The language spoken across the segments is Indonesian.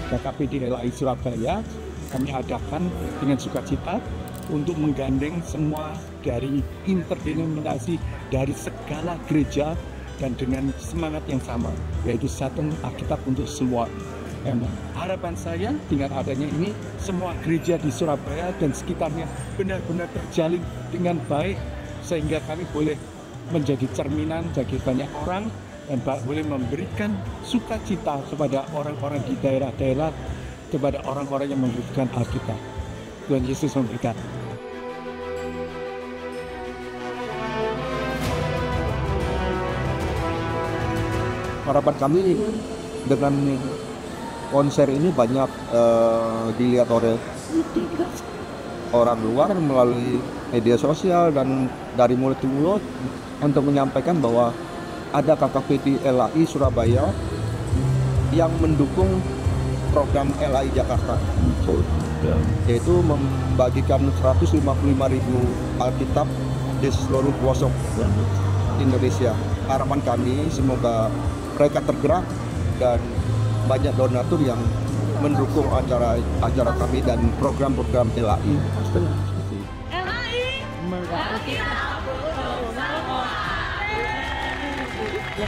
KKPD LAI Surabaya kami adakan dengan sukacita untuk menggandeng semua dari interdenominasi dari segala gereja dan dengan semangat yang sama, yaitu satu Alkitab untuk semua. Dan harapan saya dengan adanya ini, semua gereja di Surabaya dan sekitarnya benar-benar terjalin dengan baik, sehingga kami boleh menjadi cerminan bagi banyak orang dan boleh memberikan sukacita kepada orang-orang di daerah-daerah, kepada orang-orang yang membutuhkan Alkitab. Tuhan Yesus memberkati. Harapan kami dengan konser ini banyak dilihat oleh orang luar melalui media sosial dan dari mulut ke mulut untuk menyampaikan bahwa ada KKPD LAI Surabaya yang mendukung program LAI Jakarta, yaitu membagikan 155.000 Alkitab di seluruh pelosok Indonesia. Harapan kami semoga mereka tergerak dan banyak donatur yang mendukung acara kami dan program-program LAI. Bapak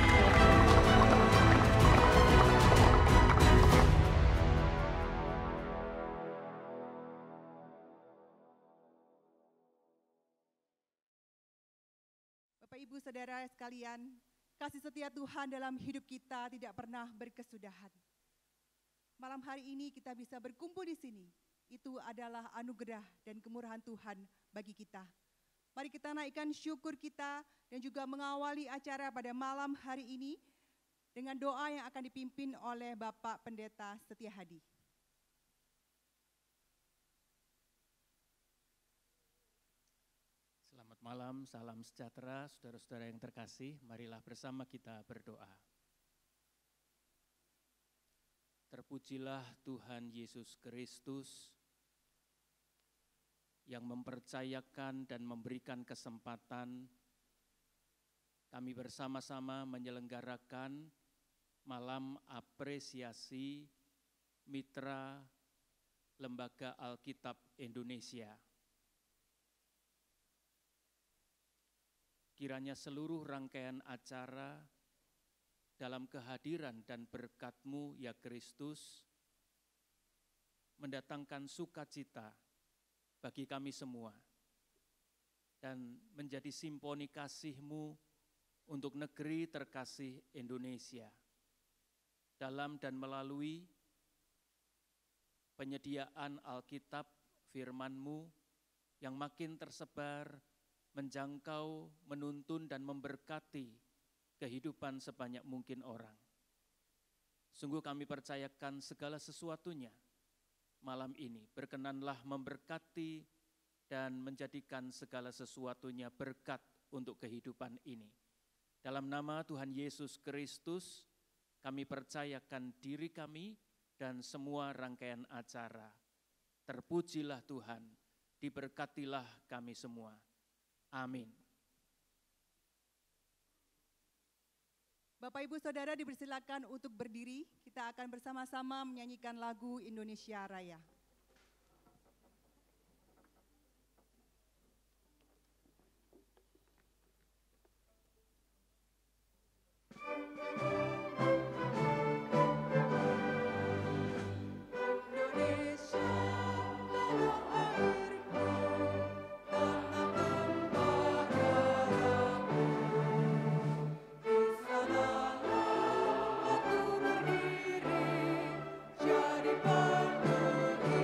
Ibu Saudara sekalian, kasih setia Tuhan dalam hidup kita tidak pernah berkesudahan. Malam hari ini kita bisa berkumpul di sini. Itu adalah anugerah dan kemurahan Tuhan bagi kita. Mari kita naikkan syukur kita dan juga mengawali acara pada malam hari ini dengan doa yang akan dipimpin oleh Bapak Pendeta Setia Hadi. Selamat malam, salam sejahtera, saudara-saudara yang terkasih. Marilah bersama kita berdoa. Terpujilah Tuhan Yesus Kristus yang mempercayakan dan memberikan kesempatan kami bersama-sama menyelenggarakan malam apresiasi Mitra Lembaga Alkitab Indonesia. Kiranya seluruh rangkaian acara dalam kehadiran dan berkat-Mu ya Kristus mendatangkan sukacita bagi kami semua dan menjadi simponi kasih-Mu untuk negeri terkasih Indonesia dalam dan melalui penyediaan Alkitab firman-Mu yang makin tersebar, menjangkau, menuntun dan memberkati kehidupan sebanyak mungkin orang. Sungguh kami percayakan segala sesuatunya malam ini. Berkenanlah memberkati dan menjadikan segala sesuatunya berkat untuk kehidupan ini. Dalam nama Tuhan Yesus Kristus, kami percayakan diri kami dan semua rangkaian acara. Terpujilah Tuhan, diberkatilah kami semua. Amin. Bapak Ibu Saudara dipersilakan untuk berdiri, kita akan bersama-sama menyanyikan lagu Indonesia Raya. Jadi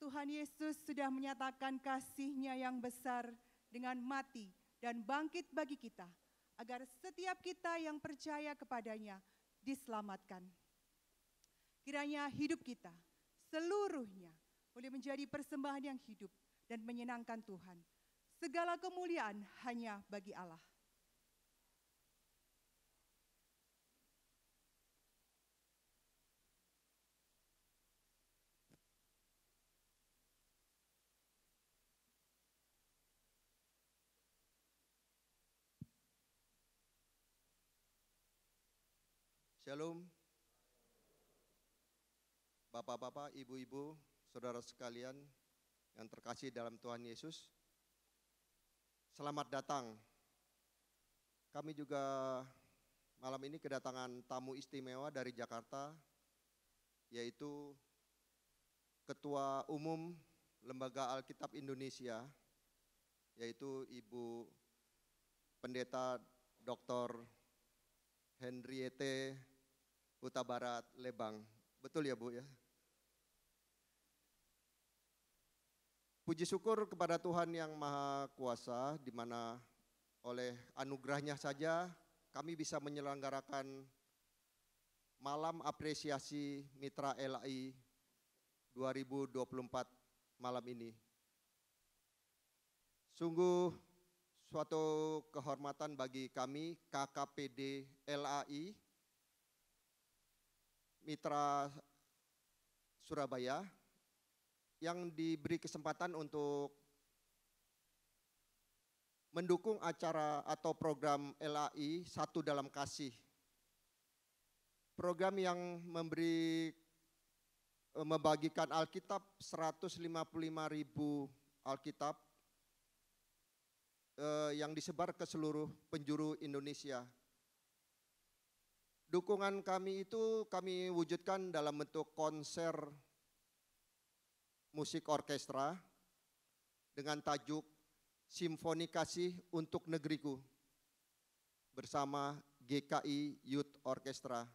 Tuhan Yesus sudah menyatakan kasih-Nya yang besar dengan mati dan bangkit bagi kita, agar setiap kita yang percaya kepadanya diselamatkan. Kiranya hidup kita seluruhnya boleh menjadi persembahan yang hidup dan menyenangkan Tuhan. Segala kemuliaan hanya bagi Allah. Shalom. Bapak-bapak, ibu-ibu, saudara sekalian yang terkasih dalam Tuhan Yesus. Selamat datang. Kami juga malam ini kedatangan tamu istimewa dari Jakarta, yaitu Ketua Umum Lembaga Alkitab Indonesia, yaitu Ibu Pendeta Dr. Henriette Huta Barat Lebang. Betul ya Bu ya? Puji syukur kepada Tuhan yang Maha Kuasa, di mana oleh anugerahnya saja kami bisa menyelenggarakan malam apresiasi Mitra LAI 2024 malam ini. Sungguh suatu kehormatan bagi kami KKPD LAI Mitra Surabaya yang diberi kesempatan untuk mendukung acara atau program LAI Satu Dalam Kasih. Program yang membagikan Alkitab 155.000 Alkitab yang disebar ke seluruh penjuru Indonesia. Dukungan kami itu kami wujudkan dalam bentuk konser musik orkestra dengan tajuk Simfoni Kasih untuk Negeriku bersama GKI Youth Orchestra.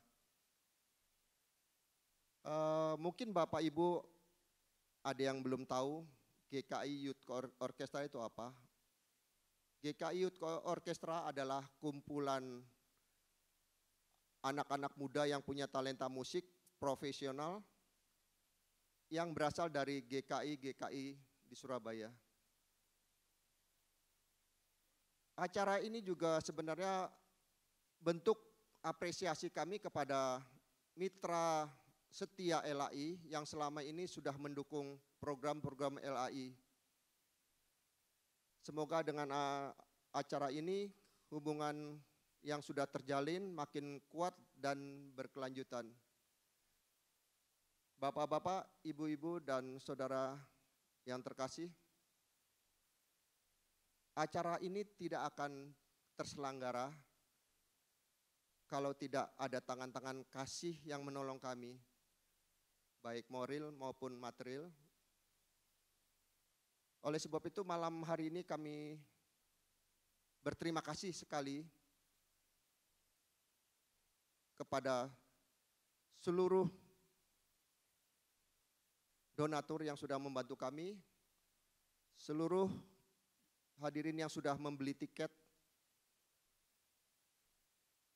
Mungkin Bapak Ibu ada yang belum tahu GKI Youth Orchestra itu apa? GKI Youth Orchestra adalah kumpulan anak-anak muda yang punya talenta musik profesional yang berasal dari GKI di Surabaya. Acara ini juga sebenarnya bentuk apresiasi kami kepada mitra setia LAI yang selama ini sudah mendukung program-program LAI. Semoga dengan acara ini hubungan yang sudah terjalin makin kuat dan berkelanjutan. Bapak-bapak, ibu-ibu, dan saudara yang terkasih, acara ini tidak akan terselenggara kalau tidak ada tangan-tangan kasih yang menolong kami, baik moral maupun material. Oleh sebab itu malam hari ini kami berterima kasih sekali kepada seluruh donatur yang sudah membantu kami, seluruh hadirin yang sudah membeli tiket,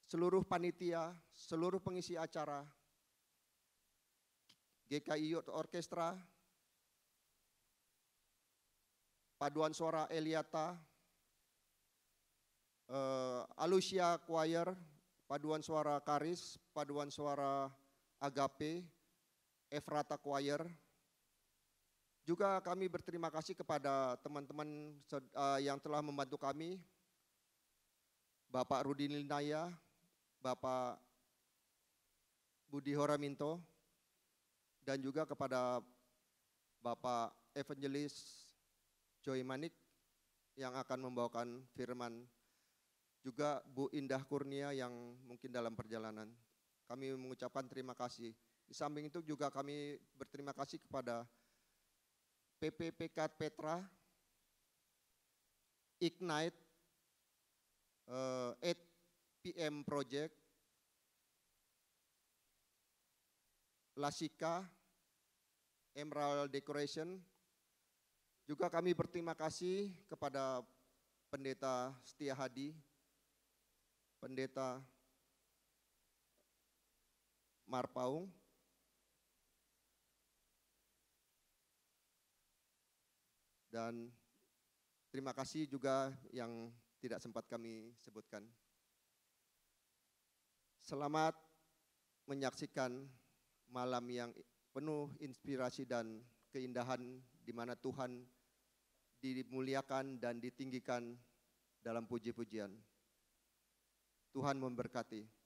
seluruh panitia, seluruh pengisi acara, GKI Youth Orchestra, Paduan Suara Eliata, Alusia Choir, Paduan Suara Karis, Paduan Suara Agape, Efrata Choir. Juga kami berterima kasih kepada teman-teman yang telah membantu kami, Bapak Rudi Linaya, Bapak Budi Horaminto, dan juga kepada Bapak Evangelis Joy Manik yang akan membawakan firman. Juga Bu Indah Kurnia yang mungkin dalam perjalanan. Kami mengucapkan terima kasih. Di samping itu juga kami berterima kasih kepada PPPK Petra, Ignite, 8PM Project, Lasika, Emerald Decoration. Juga kami berterima kasih kepada Pendeta Setia Hadi, Pendeta Marpaung, dan terima kasih juga yang tidak sempat kami sebutkan. Selamat menyaksikan malam yang penuh inspirasi dan keindahan di mana Tuhan dimuliakan dan ditinggikan dalam puji-pujian. Tuhan memberkati.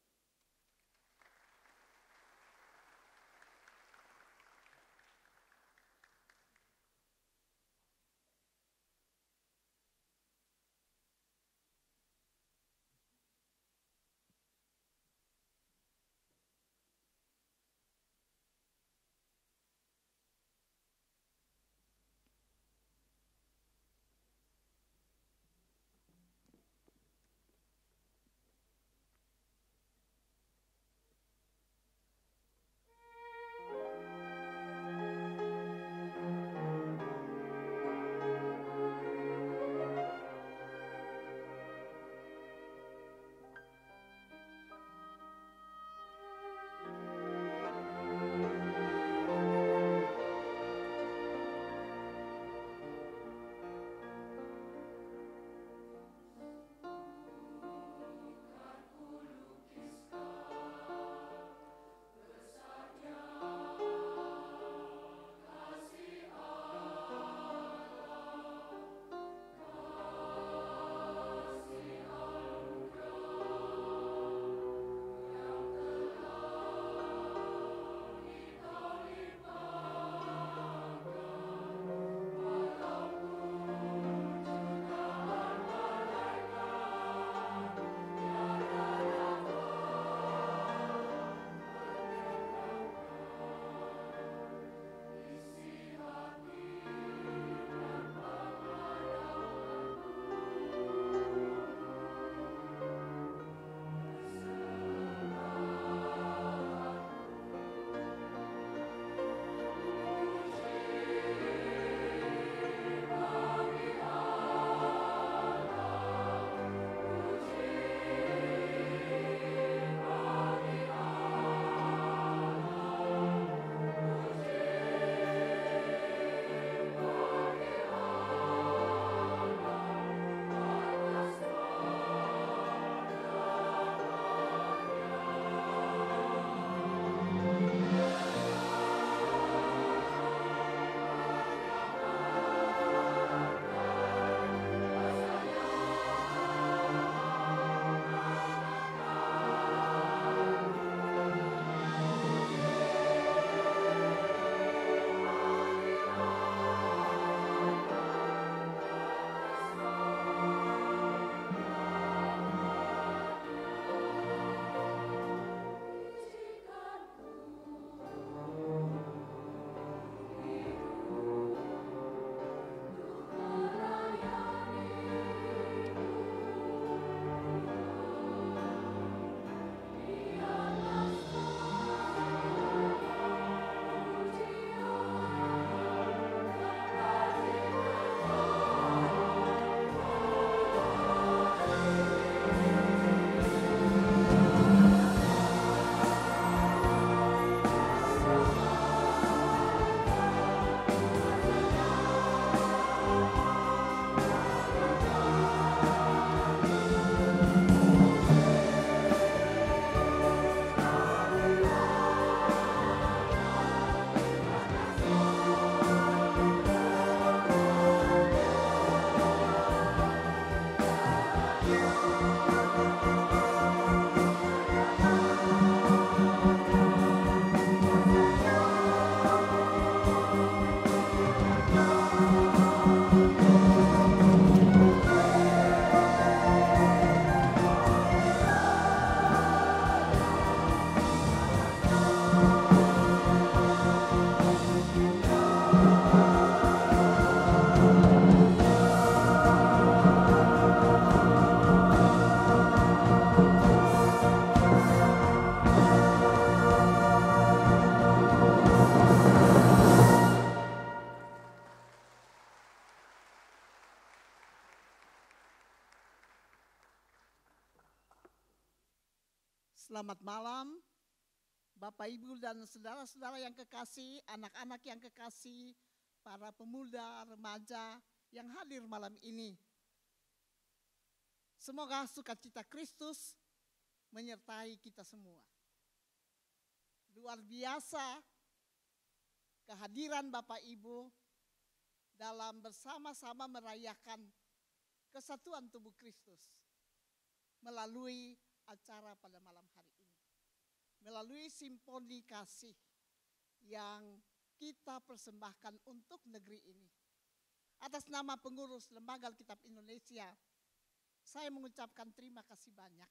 Selamat malam, Bapak, Ibu, dan saudara-saudara yang kekasih, anak-anak yang kekasih, para pemuda, remaja yang hadir malam ini. Semoga sukacita Kristus menyertai kita semua. Luar biasa kehadiran Bapak Ibu dalam bersama-sama merayakan kesatuan tubuh Kristus melalui acara pada malam hari ini. Melalui simfoni kasih yang kita persembahkan untuk negeri ini. Atas nama pengurus Lembaga Alkitab Indonesia, saya mengucapkan terima kasih banyak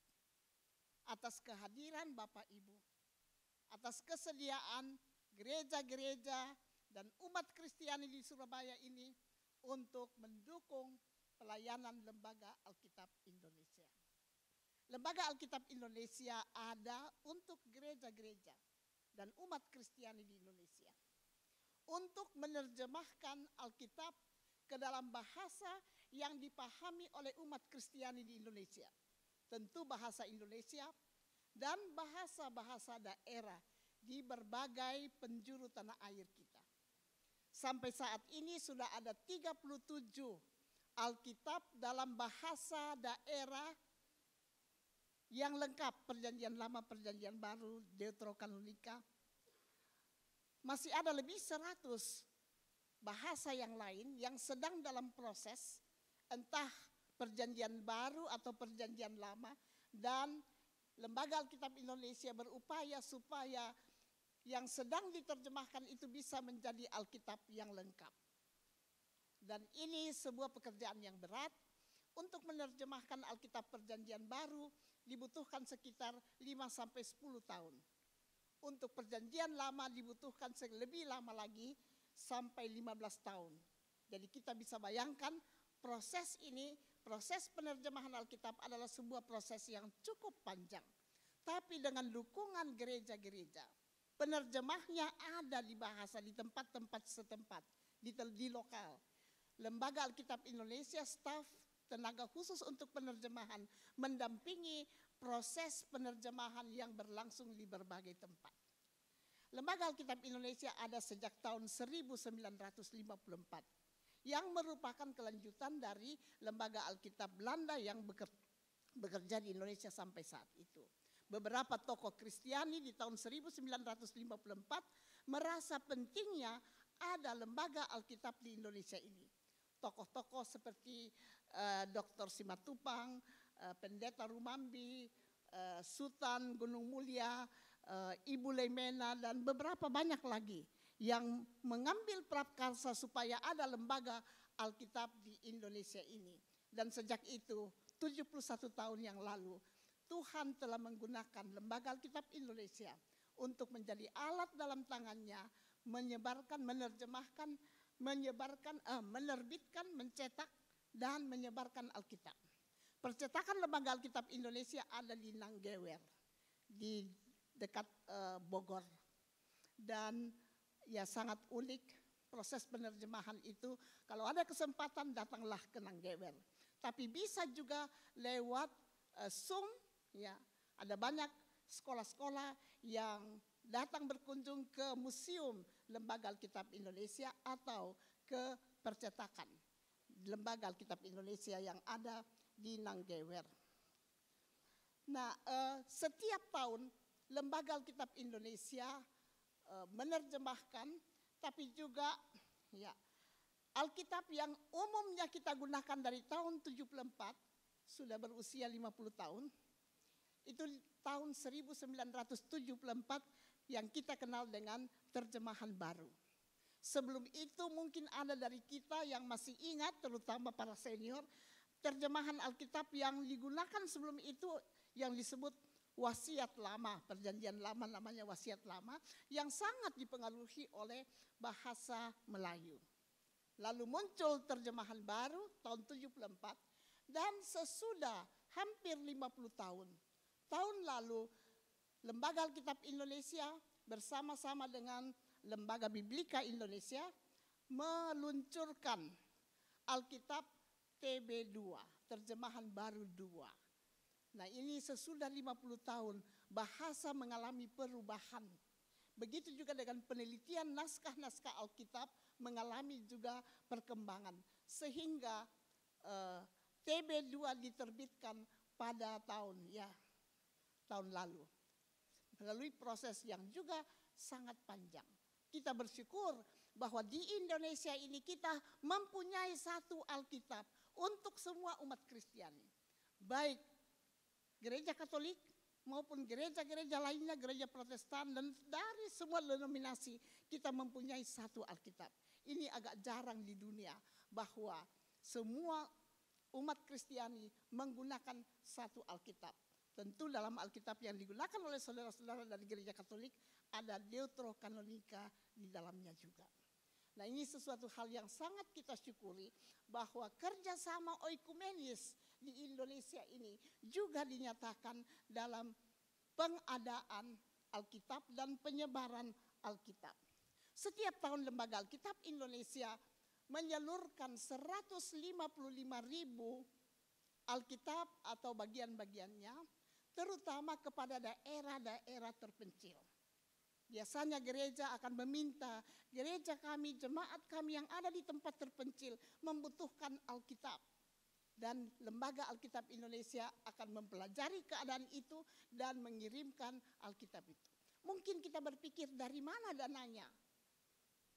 atas kehadiran Bapak Ibu, atas kesediaan gereja-gereja dan umat Kristiani di Surabaya ini untuk mendukung pelayanan Lembaga Alkitab Indonesia. Lembaga Alkitab Indonesia ada untuk gereja-gereja dan umat Kristiani di Indonesia untuk menerjemahkan Alkitab ke dalam bahasa yang dipahami oleh umat Kristiani di Indonesia. Tentu bahasa Indonesia dan bahasa-bahasa daerah di berbagai penjuru tanah air kita. Sampai saat ini sudah ada 37 Alkitab dalam bahasa daerah yang lengkap, Perjanjian Lama, Perjanjian Baru, Deuterokanonika. Masih ada lebih 100 bahasa yang lain yang sedang dalam proses, entah Perjanjian Baru atau Perjanjian Lama, dan Lembaga Alkitab Indonesia berupaya supaya yang sedang diterjemahkan itu bisa menjadi Alkitab yang lengkap. Dan ini sebuah pekerjaan yang berat. Untuk menerjemahkan Alkitab Perjanjian Baru dibutuhkan sekitar 5-10 tahun. Untuk Perjanjian Lama dibutuhkan lebih lama lagi sampai 15 tahun. Jadi kita bisa bayangkan proses ini, proses penerjemahan Alkitab adalah sebuah proses yang cukup panjang. Tapi dengan dukungan gereja-gereja, penerjemahnya ada di bahasa di tempat-tempat setempat, di lokal. Lembaga Alkitab Indonesia, staf tenaga khusus untuk penerjemahan mendampingi proses penerjemahan yang berlangsung di berbagai tempat. Lembaga Alkitab Indonesia ada sejak tahun 1954 yang merupakan kelanjutan dari Lembaga Alkitab Belanda yang bekerja di Indonesia sampai saat itu. Beberapa tokoh Kristiani di tahun 1954 merasa pentingnya ada Lembaga Alkitab di Indonesia ini. Tokoh-tokoh seperti Dr. Simatupang, Pendeta Rumambi, Sultan Gunung Mulia, Ibu Leimena, dan beberapa banyak lagi yang mengambil prakarsa supaya ada lembaga Alkitab di Indonesia ini. Dan sejak itu, 71 tahun yang lalu, Tuhan telah menggunakan Lembaga Alkitab Indonesia untuk menjadi alat dalam tangannya, menyebarkan, menerjemahkan, menerbitkan, mencetak, dan menyebarkan Alkitab. Percetakan Lembaga Alkitab Indonesia ada di Nanggewer, di dekat Bogor. Dan ya sangat unik proses penerjemahan itu. Kalau ada kesempatan datanglah ke Nanggewer. Tapi bisa juga lewat Zoom, ya. Ada banyak sekolah-sekolah yang datang berkunjung ke Museum Lembaga Alkitab Indonesia atau ke percetakan Lembaga Alkitab Indonesia yang ada di Nanggewer. Nah, setiap tahun Lembaga Alkitab Indonesia menerjemahkan, tapi juga ya Alkitab yang umumnya kita gunakan dari tahun 74 sudah berusia 50 tahun. Itu tahun 1974 yang kita kenal dengan terjemahan baru. Sebelum itu mungkin ada dari kita yang masih ingat, terutama para senior, terjemahan Alkitab yang digunakan sebelum itu yang disebut wasiat lama, perjanjian lama namanya wasiat lama, yang sangat dipengaruhi oleh bahasa Melayu. Lalu muncul terjemahan baru tahun 74 dan sesudah hampir 50 tahun. Tahun lalu Lembaga Alkitab Indonesia bersama-sama dengan Lembaga Biblika Indonesia meluncurkan Alkitab TB2, terjemahan baru 2. Nah, ini sesudah 50 tahun bahasa mengalami perubahan. Begitu juga dengan penelitian naskah-naskah Alkitab mengalami juga perkembangan. Sehingga TB2 diterbitkan pada tahun lalu. Melalui proses yang juga sangat panjang. Kita bersyukur bahwa di Indonesia ini kita mempunyai satu Alkitab untuk semua umat Kristiani. Baik gereja Katolik maupun gereja-gereja lainnya, gereja Protestan, dan dari semua denominasi kita mempunyai satu Alkitab. Ini agak jarang di dunia bahwa semua umat Kristiani menggunakan satu Alkitab. Tentu dalam Alkitab yang digunakan oleh saudara-saudara dari gereja Katolik ada Deuterokanonika di dalamnya juga. Nah, ini sesuatu hal yang sangat kita syukuri bahwa kerjasama oikumenis di Indonesia ini juga dinyatakan dalam pengadaan Alkitab dan penyebaran Alkitab. Setiap tahun Lembaga Alkitab Indonesia menyalurkan 155.000 Alkitab atau bagian-bagiannya, terutama kepada daerah-daerah terpencil. Biasanya gereja akan meminta gereja kami, jemaat kami yang ada di tempat terpencil membutuhkan Alkitab. Dan Lembaga Alkitab Indonesia akan mempelajari keadaan itu dan mengirimkan Alkitab itu. Mungkin kita berpikir dari mana dananya?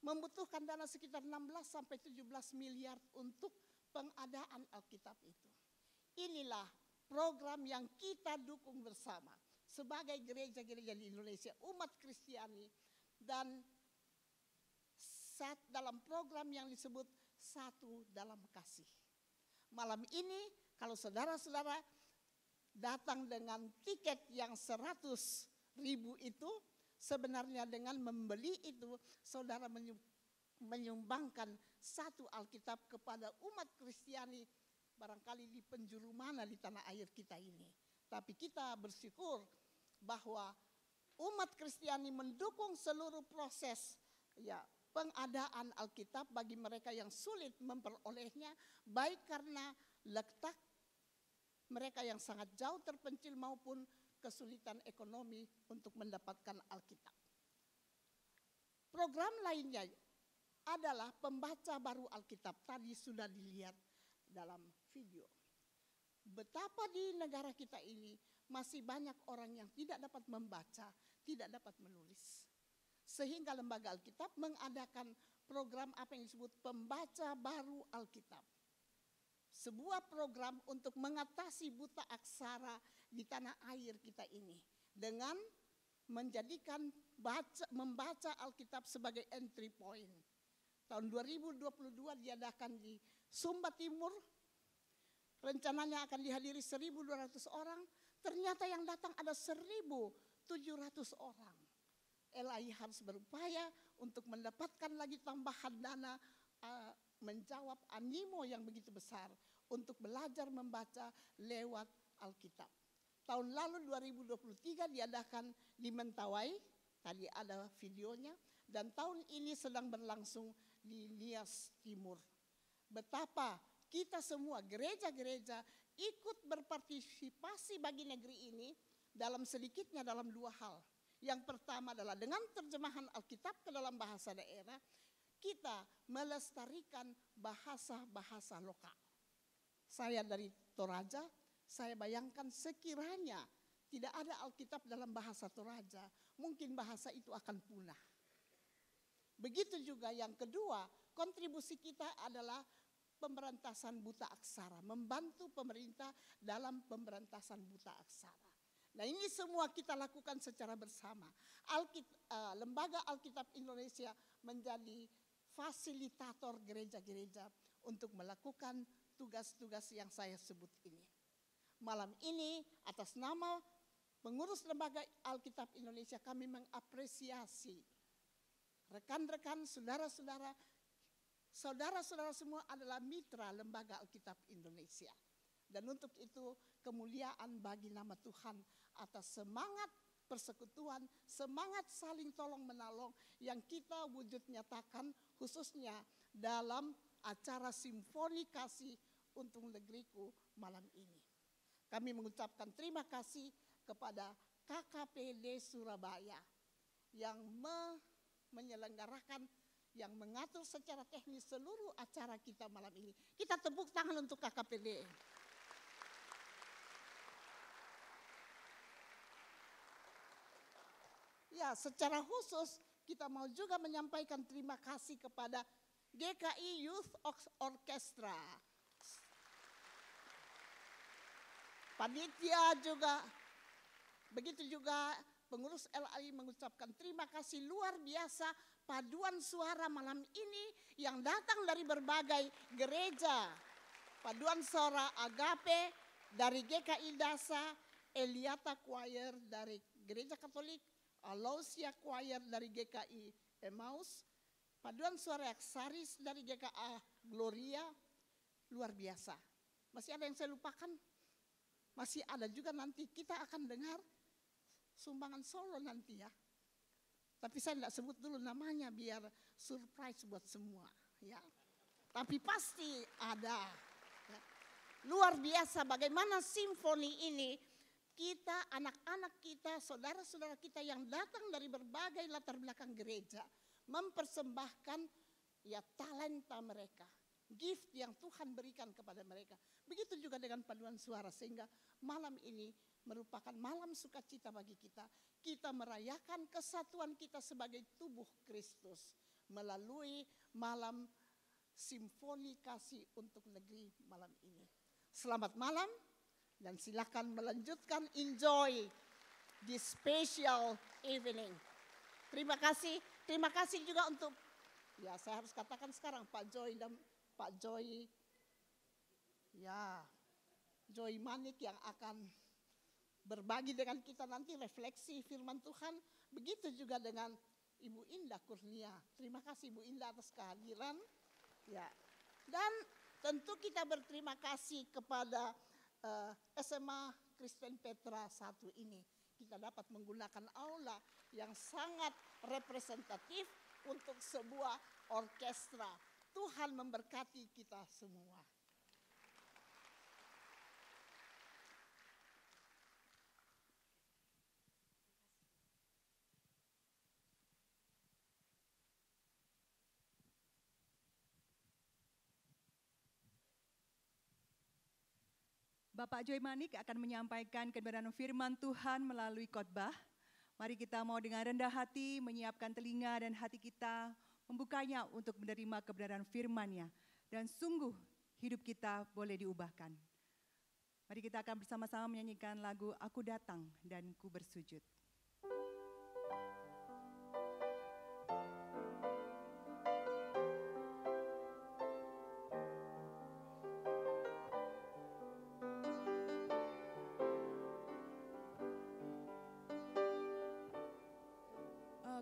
Membutuhkan dana sekitar 16 sampai 17 miliar untuk pengadaan Alkitab itu. Inilah program yang kita dukung bersama sebagai gereja-gereja di Indonesia, umat Kristiani, dan dalam program yang disebut Satu Dalam Kasih. Malam ini kalau saudara-saudara datang dengan tiket yang 100.000 itu, sebenarnya dengan membeli itu saudara menyumbangkan satu Alkitab kepada umat Kristiani barangkali di penjuru mana di tanah air kita ini. Tapi kita bersyukur bahwa umat Kristiani mendukung seluruh proses pengadaan Alkitab bagi mereka yang sulit memperolehnya, baik karena letak mereka yang sangat jauh terpencil maupun kesulitan ekonomi untuk mendapatkan Alkitab. Program lainnya adalah pembaca baru Alkitab. Tadi sudah dilihat dalam video. Betapa di negara kita ini masih banyak orang yang tidak dapat membaca, tidak dapat menulis. Sehingga Lembaga Alkitab mengadakan program apa yang disebut pembaca baru Alkitab. Sebuah program untuk mengatasi buta aksara di tanah air kita ini. Dengan menjadikan membaca Alkitab sebagai entry point. Tahun 2022 diadakan di Sumba Timur. Rencananya akan dihadiri 1.200 orang. Ternyata yang datang ada 1.700 orang. LAI harus berupaya untuk mendapatkan lagi tambahan dana menjawab animo yang begitu besar untuk belajar membaca lewat Alkitab. Tahun lalu 2023 diadakan di Mentawai, tadi ada videonya, dan tahun ini sedang berlangsung di Nias Timur. Betapa kita semua gereja-gereja ikut berpartisipasi bagi negeri ini dalam sedikitnya dalam dua hal. Yang pertama adalah dengan terjemahan Alkitab ke dalam bahasa daerah, kita melestarikan bahasa-bahasa lokal. Saya dari Toraja, saya bayangkan sekiranya tidak ada Alkitab dalam bahasa Toraja, mungkin bahasa itu akan punah. Begitu juga yang kedua, kontribusi kita adalah pemberantasan buta aksara, membantu pemerintah dalam pemberantasan buta aksara. Nah, ini semua kita lakukan secara bersama. Lembaga Alkitab Indonesia menjadi fasilitator gereja-gereja untuk melakukan tugas-tugas yang saya sebut ini. Malam ini atas nama pengurus Lembaga Alkitab Indonesia kami mengapresiasi rekan-rekan, saudara-saudara semua adalah mitra Lembaga Alkitab Indonesia. Dan untuk itu kemuliaan bagi nama Tuhan atas semangat persekutuan, semangat saling tolong menolong yang kita wujud nyatakan khususnya dalam acara Simfoni Kasih untuk negeriku malam ini. Kami mengucapkan terima kasih kepada KKPD Surabaya yang menyelenggarakan, yang mengatur secara teknis seluruh acara kita malam ini. Kita tepuk tangan untuk KKPD. Ya, secara khusus kita mau juga menyampaikan terima kasih kepada GKI Youth Orchestra. Panitia juga, begitu juga pengurus LAI mengucapkan terima kasih luar biasa paduan suara malam ini yang datang dari berbagai gereja. Paduan suara Agape dari GKI Dasa, Eliata Choir dari Gereja Katolik, Alausia Choir dari GKI Emmaus, paduan suara Aksaris dari GKA Gloria, luar biasa. Masih ada yang saya lupakan? Masih ada juga nanti kita akan dengar sumbangan solo nanti ya. Tapi saya tidak sebut dulu namanya biar surprise buat semua ya. Tapi pasti ada. Ya. Luar biasa bagaimana simfoni ini kita, anak-anak kita, saudara-saudara kita yang datang dari berbagai latar belakang gereja mempersembahkan ya talenta mereka, gift yang Tuhan berikan kepada mereka. Begitu juga dengan paduan suara, sehingga malam ini merupakan malam sukacita bagi kita. Kita merayakan kesatuan kita sebagai tubuh Kristus melalui malam simfoni kasih untuk negeri malam ini. Selamat malam dan silakan melanjutkan enjoy this special evening. Terima kasih juga untuk, ya saya harus katakan sekarang Pak Joy dan Pak Joy, ya Joy Manik yang akan berbagi dengan kita nanti refleksi firman Tuhan. Begitu juga dengan Ibu Indah Kurnia. Terima kasih Ibu Indah atas kehadiran. Ya. Dan tentu kita berterima kasih kepada SMA Kristen Petra 1 ini. Kita dapat menggunakan aula yang sangat representatif untuk sebuah orkestra. Tuhan memberkati kita semua. Bapak Joy Manik akan menyampaikan kebenaran firman Tuhan melalui khotbah. Mari kita mau dengan rendah hati menyiapkan telinga dan hati kita, membukanya untuk menerima kebenaran firman-Nya. Dan sungguh hidup kita boleh diubahkan. Mari kita akan bersama-sama menyanyikan lagu Aku Datang dan Ku Bersujud.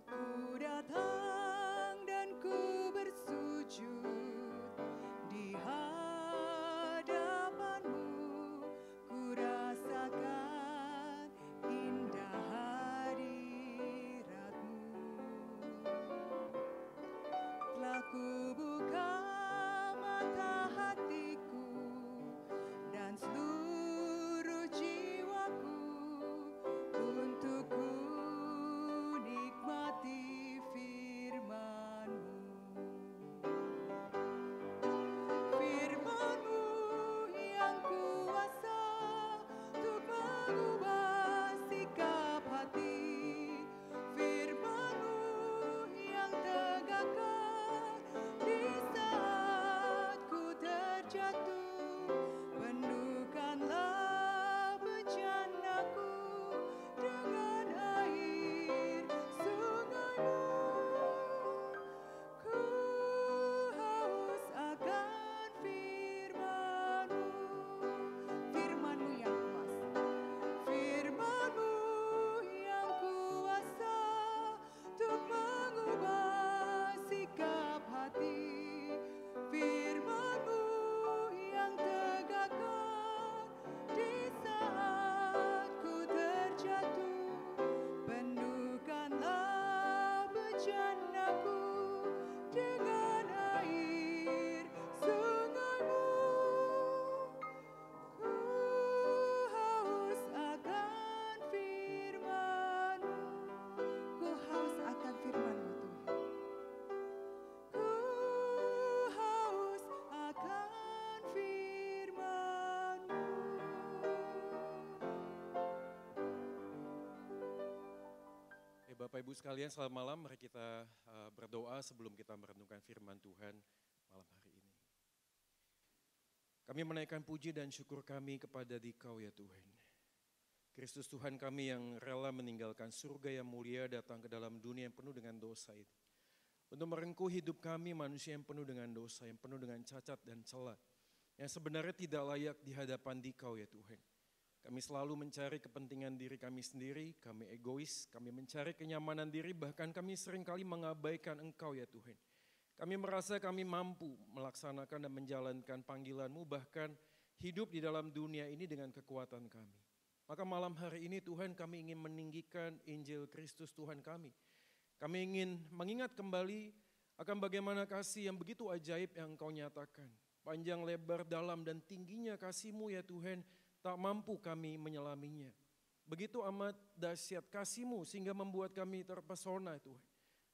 Aku datang dan ku bersujud di hadapan-Mu, ku rasakan indah hadirat-Mu. Bapak Ibu sekalian, selamat malam. Mari kita berdoa sebelum kita merenungkan firman Tuhan malam hari ini. Kami menaikkan puji dan syukur kami kepada Dikau ya Tuhan. Kristus Tuhan kami yang rela meninggalkan surga yang mulia datang ke dalam dunia yang penuh dengan dosa ini. Untuk merengkuh hidup kami manusia yang penuh dengan dosa, yang penuh dengan cacat dan celah. Yang sebenarnya tidak layak di hadapan Dikau ya Tuhan. Kami selalu mencari kepentingan diri kami sendiri, kami egois, kami mencari kenyamanan diri, bahkan kami seringkali mengabaikan Engkau ya Tuhan. Kami merasa kami mampu melaksanakan dan menjalankan panggilan-Mu, bahkan hidup di dalam dunia ini dengan kekuatan kami. Maka malam hari ini Tuhan kami ingin meninggikan Injil Kristus Tuhan kami. Kami ingin mengingat kembali akan bagaimana kasih yang begitu ajaib yang Engkau nyatakan. Panjang, lebar, dalam dan tingginya kasih-Mu ya Tuhan, tak mampu kami menyelaminya. Begitu amat dahsyat kasih-Mu sehingga membuat kami terpesona Tuhan.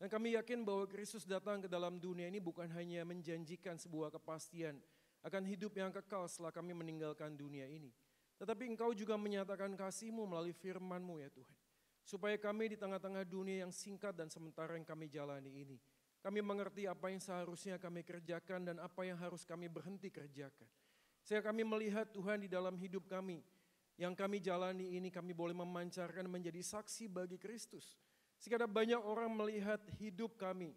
Dan kami yakin bahwa Kristus datang ke dalam dunia ini bukan hanya menjanjikan sebuah kepastian akan hidup yang kekal setelah kami meninggalkan dunia ini. Tetapi Engkau juga menyatakan kasih-Mu melalui firman-Mu ya Tuhan. Supaya kami di tengah-tengah dunia yang singkat dan sementara yang kami jalani ini, kami mengerti apa yang seharusnya kami kerjakan dan apa yang harus kami berhenti kerjakan. Sehingga kami melihat Tuhan di dalam hidup kami, yang kami jalani ini kami boleh memancarkan menjadi saksi bagi Kristus. Sehingga ada banyak orang melihat hidup kami,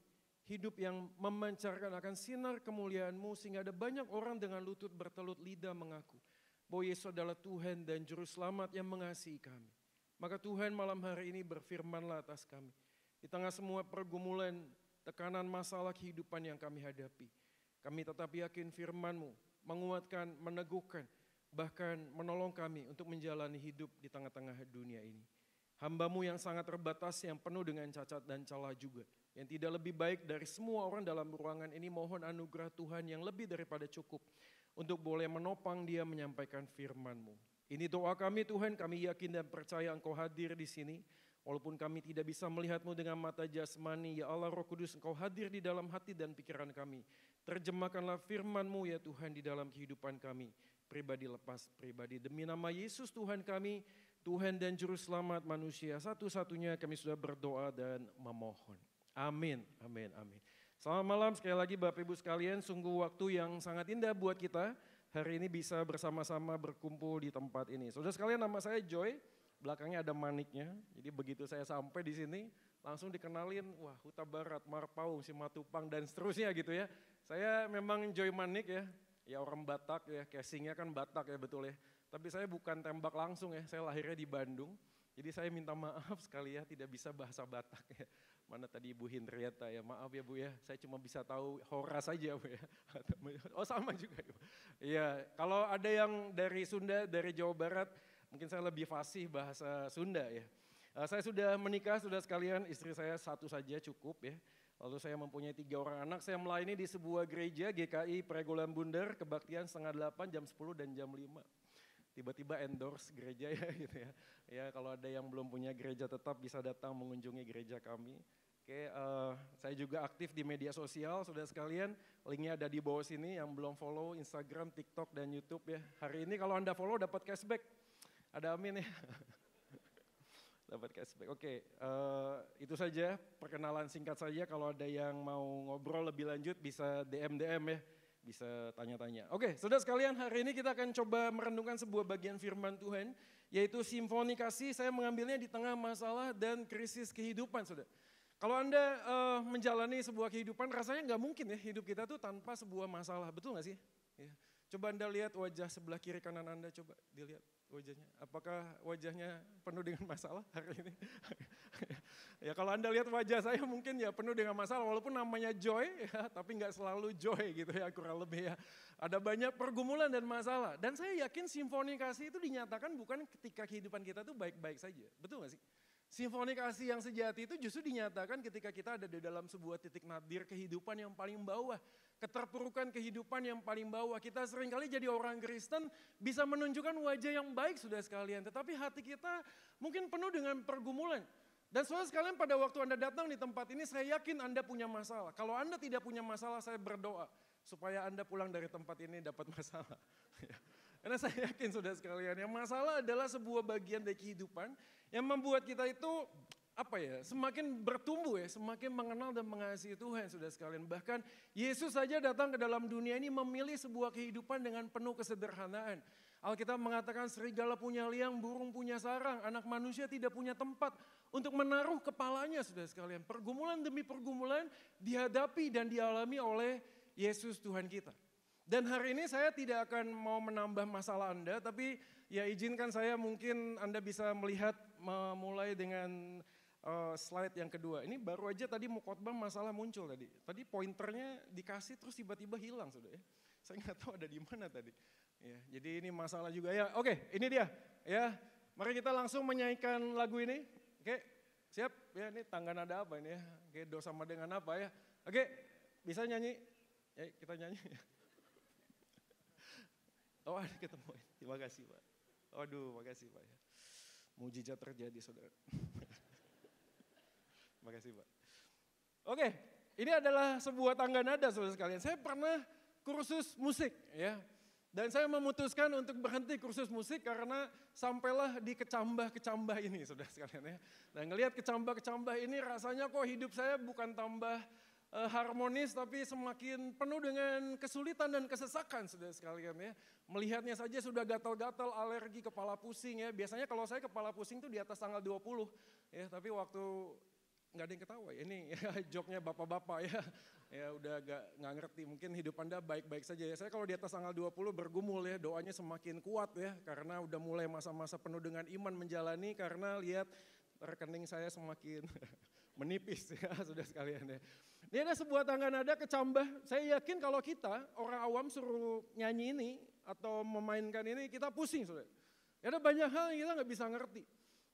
hidup yang memancarkan akan sinar kemuliaan-Mu, sehingga ada banyak orang dengan lutut bertelut lidah mengaku bahwa Yesus adalah Tuhan dan Juru Selamat yang mengasihi kami. Maka Tuhan malam hari ini berfirman-Lah atas kami. Di tengah semua pergumulan, tekanan masalah kehidupan yang kami hadapi. Kami tetap yakin firman-Mu menguatkan, meneguhkan, bahkan menolong kami untuk menjalani hidup di tengah-tengah dunia ini. Hamba-Mu yang sangat terbatas, yang penuh dengan cacat dan celah juga. Yang tidak lebih baik dari semua orang dalam ruangan ini, mohon anugerah Tuhan yang lebih daripada cukup. Untuk boleh menopang dia menyampaikan firman-Mu. Ini doa kami Tuhan, kami yakin dan percaya Engkau hadir di sini. Walaupun kami tidak bisa melihat-Mu dengan mata jasmani, ya Allah Roh Kudus Engkau hadir di dalam hati dan pikiran kami. Terjemahkanlah firman-Mu ya Tuhan di dalam kehidupan kami. Pribadi lepas pribadi. Demi nama Yesus Tuhan kami, Tuhan dan Juru Selamat manusia. Satu-satunya kami sudah berdoa dan memohon. Amin, amin, amin. Selamat malam sekali lagi Bapak Ibu sekalian, sungguh waktu yang sangat indah buat kita. Hari ini bisa bersama-sama berkumpul di tempat ini. Saudara sekalian, nama saya Joy, belakangnya ada maniknya. Jadi begitu saya sampai di sini, langsung dikenalin, wah Huta Barat, Marpaung, Simatupang dan seterusnya gitu ya. Saya memang Joy Manik ya orang Batak ya, casingnya kan Batak ya betul ya. Tapi saya bukan tembak langsung ya, saya lahirnya di Bandung. Jadi saya minta maaf sekali ya, tidak bisa bahasa Batak ya. Mana tadi Ibu Hindriata ya, maaf ya Bu ya, saya cuma bisa tahu hora saja Bu ya. Oh sama juga. Iya, kalau ada yang dari Sunda, dari Jawa Barat, mungkin saya lebih fasih bahasa Sunda ya. Saya sudah menikah, sudah sekalian, istri saya satu saja cukup ya. Lalu saya mempunyai 3 orang anak, saya melayani di sebuah gereja GKI Pregolan Bundar, kebaktian 7:30, jam 10 dan jam 5. Tiba-tiba endorse gereja ya gitu ya. Ya kalau ada yang belum punya gereja tetap bisa datang mengunjungi gereja kami. Oke, saya juga aktif di media sosial, saudara sekalian. Linknya ada di bawah sini, yang belum follow Instagram, TikTok, dan YouTube ya. Hari ini kalau Anda follow dapat cashback. Ada amin ya. Dapat cashback. Oke, itu saja perkenalan singkat saja. Kalau ada yang mau ngobrol lebih lanjut bisa DM ya. Bisa tanya-tanya. Oke, saudara sekalian, hari ini kita akan coba merenungkan sebuah bagian firman Tuhan, yaitu simfoni kasih. Saya mengambilnya di tengah masalah dan krisis kehidupan, saudara. Kalau Anda menjalani sebuah kehidupan, rasanya nggak mungkin ya hidup kita tuh tanpa sebuah masalah, betul nggak sih? Ya. Coba Anda lihat wajah sebelah kiri kanan Anda, coba dilihat wajahnya. Apakah wajahnya penuh dengan masalah hari ini? Ya kalau Anda lihat wajah saya mungkin ya penuh dengan masalah, walaupun namanya Joy ya, tapi nggak selalu Joy gitu ya, kurang lebih ya. Ada banyak pergumulan dan masalah. Dan saya yakin simfoni kasih itu dinyatakan bukan ketika kehidupan kita tuh baik-baik saja, betul nggak sih? Simfoni kasih yang sejati itu justru dinyatakan ketika kita ada di dalam sebuah titik nadir kehidupan yang paling bawah. Keterpurukan kehidupan yang paling bawah. Kita seringkali jadi orang Kristen bisa menunjukkan wajah yang baik sudah sekalian. Tetapi hati kita mungkin penuh dengan pergumulan. Dan saudara sekalian, pada waktu Anda datang di tempat ini saya yakin Anda punya masalah. Kalau Anda tidak punya masalah, saya berdoa supaya Anda pulang dari tempat ini dapat masalah. Karena saya yakin saudara sekalian, yang masalah adalah sebuah bagian dari kehidupan yang membuat kita itu semakin bertumbuh ya, semakin mengenal dan mengasihi Tuhan saudara sekalian. Bahkan Yesus saja datang ke dalam dunia ini memilih sebuah kehidupan dengan penuh kesederhanaan. Alkitab mengatakan serigala punya liang, burung punya sarang, anak manusia tidak punya tempat untuk menaruh kepalanya saudara sekalian. Pergumulan demi pergumulan dihadapi dan dialami oleh Yesus Tuhan kita. Dan hari ini saya tidak akan mau menambah masalah Anda, tapi ya izinkan saya mungkin Anda bisa melihat memulai dengan slide yang kedua. Ini baru aja tadi mau khotbah masalah muncul tadi. Tadi pointernya dikasih terus tiba-tiba hilang sudah ya. Saya nggak tahu ada di mana tadi. Ya, jadi ini masalah juga ya. Oke, ini dia. Ya, mari kita langsung menyanyikan lagu ini. Oke, siap? Ya, ini tangga nada apa ini ya? Oke, do sama dengan apa ya? Oke, bisa nyanyi? Ya, kita nyanyi. Oh, ada ketemu. Terima kasih, Pak. Waduh, makasih, Pak. Mujizat terjadi, saudara. Terima kasih, Pak. Oke, ini adalah sebuah tangga nada, saudara sekalian. Saya pernah kursus musik, ya. Dan saya memutuskan untuk berhenti kursus musik karena sampailah di kecambah-kecambah ini, saudara sekalian ya. Dan ngelihat kecambah-kecambah ini rasanya kok hidup saya bukan tambah harmonis tapi semakin penuh dengan kesulitan dan kesesakan saudara sekalian ya. Melihatnya saja sudah gatal-gatal, alergi, kepala pusing ya. Biasanya kalau saya kepala pusing tuh di atas tanggal 20 ya, tapi waktu nggak ada yang ketawa ya. Ini ya, joknya bapak-bapak ya. Ya udah nggak ngerti, mungkin hidup Anda baik-baik saja ya. Saya kalau di atas tanggal 20 bergumul ya, doanya semakin kuat ya. Karena udah mulai masa-masa penuh dengan iman menjalani karena lihat rekening saya semakin menipis ya sudah sekalian ya. Ini ada sebuah tangga nada kecambah. Saya yakin kalau kita orang awam suruh nyanyi ini atau memainkan ini kita pusing saudara. Ada banyak hal yang kita nggak bisa ngerti.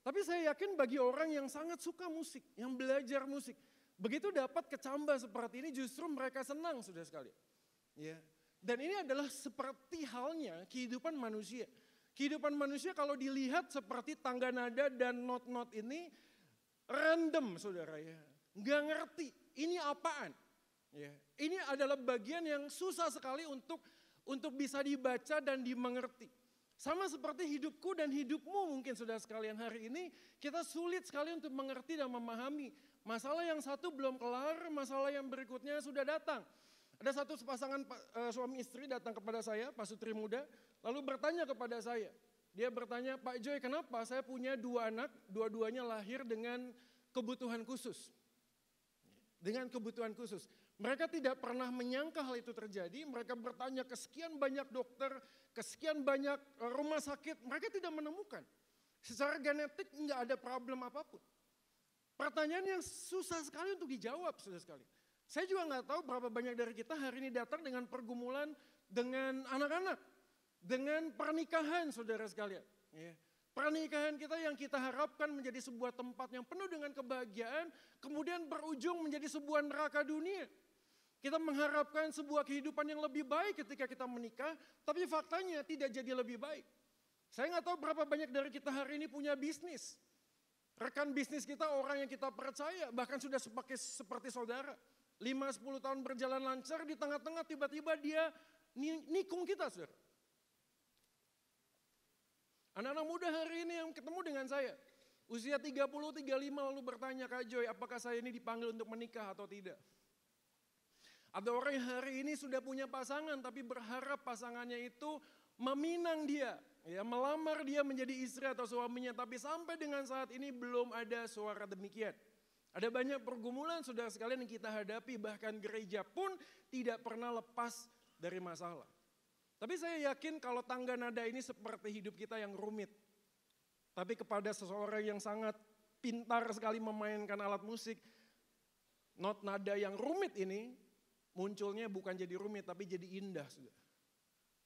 Tapi saya yakin bagi orang yang sangat suka musik, yang belajar musik, begitu dapat kecambah seperti ini justru mereka senang saudara sekalian. Ya. Dan ini adalah seperti halnya kehidupan manusia. Kehidupan manusia kalau dilihat seperti tangga nada dan not-not ini random saudara ya. Nggak ngerti ini apaan. Ya. Ini adalah bagian yang susah sekali untuk bisa dibaca dan dimengerti. Sama seperti hidupku dan hidupmu mungkin saudara sekalian hari ini kita sulit sekali untuk mengerti dan memahami. Masalah yang satu belum kelar, masalah yang berikutnya sudah datang. Ada satu pasangan suami istri datang kepada saya, Pak Sutri Muda, lalu bertanya kepada saya. Dia bertanya, Pak Joy kenapa saya punya 2 anak, dua-duanya lahir dengan kebutuhan khusus. Dengan kebutuhan khusus. Mereka tidak pernah menyangka hal itu terjadi, mereka bertanya ke sekian banyak dokter, ke sekian banyak rumah sakit, mereka tidak menemukan. Secara genetik nggak ada problem apapun. Pertanyaan yang susah sekali untuk dijawab, saudara sekali. Saya juga nggak tahu berapa banyak dari kita hari ini datang dengan pergumulan dengan anak-anak, dengan pernikahan, saudara sekalian. Ya. Pernikahan kita yang kita harapkan menjadi sebuah tempat yang penuh dengan kebahagiaan, kemudian berujung menjadi sebuah neraka dunia. Kita mengharapkan sebuah kehidupan yang lebih baik ketika kita menikah, tapi faktanya tidak jadi lebih baik. Saya nggak tahu berapa banyak dari kita hari ini punya bisnis. Rekan bisnis kita orang yang kita percaya, bahkan sudah seperti saudara. 5-10 tahun berjalan lancar, di tengah-tengah tiba-tiba dia nikung kita, saudara. Anak-anak muda hari ini yang ketemu dengan saya, usia 30-35 lalu bertanya, Kak Joy, apakah saya ini dipanggil untuk menikah atau tidak? Ada orang yang hari ini sudah punya pasangan tapi berharap pasangannya itu meminang dia, ya, melamar dia menjadi istri atau suaminya, tapi sampai dengan saat ini belum ada suara demikian. Ada banyak pergumulan saudara sekalian yang kita hadapi, bahkan gereja pun tidak pernah lepas dari masalah. Tapi saya yakin kalau tangga nada ini seperti hidup kita yang rumit. Tapi kepada seseorang yang sangat pintar sekali memainkan alat musik, not nada yang rumit ini munculnya bukan jadi rumit tapi jadi indah.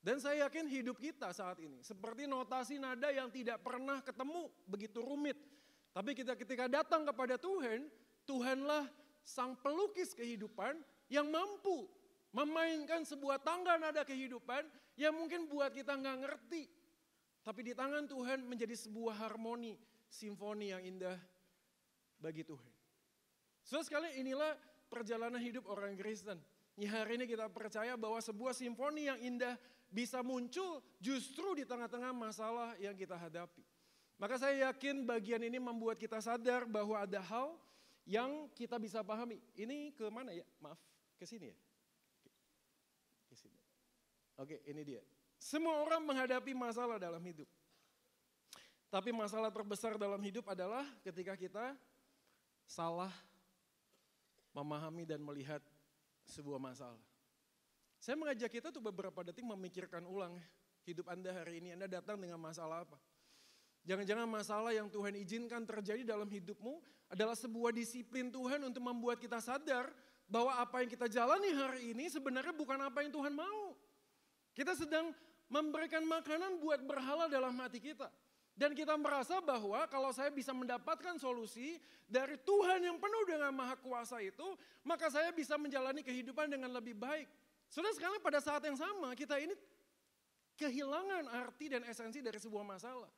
Dan saya yakin hidup kita saat ini seperti notasi nada yang tidak pernah ketemu begitu rumit. Tapi kita ketika datang kepada Tuhan, Tuhanlah sang pelukis kehidupan yang mampu memainkan sebuah tangga nada kehidupan yang mungkin buat kita nggak ngerti. Tapi di tangan Tuhan menjadi sebuah harmoni, simfoni yang indah bagi Tuhan. So sekali inilah perjalanan hidup orang Kristen. Hari ini kita percaya bahwa sebuah simfoni yang indah bisa muncul justru di tengah-tengah masalah yang kita hadapi. Maka saya yakin bagian ini membuat kita sadar bahwa ada hal yang kita bisa pahami. Ini ke mana ya? Maaf, ke sini ya? Ke sini. Oke, ini dia. Semua orang menghadapi masalah dalam hidup. Tapi masalah terbesar dalam hidup adalah ketika kita salah memahami dan melihat sebuah masalah. Saya mengajak kita tuh beberapa detik memikirkan ulang hidup Anda hari ini. Anda datang dengan masalah apa? Jangan-jangan masalah yang Tuhan izinkan terjadi dalam hidupmu adalah sebuah disiplin Tuhan untuk membuat kita sadar bahwa apa yang kita jalani hari ini sebenarnya bukan apa yang Tuhan mau. Kita sedang memberikan makanan buat berhala dalam hati kita. Dan kita merasa bahwa kalau saya bisa mendapatkan solusi dari Tuhan yang penuh dengan maha kuasa itu, maka saya bisa menjalani kehidupan dengan lebih baik. Saudara sekalian, pada saat yang sama kita ini kehilangan arti dan esensi dari sebuah masalah.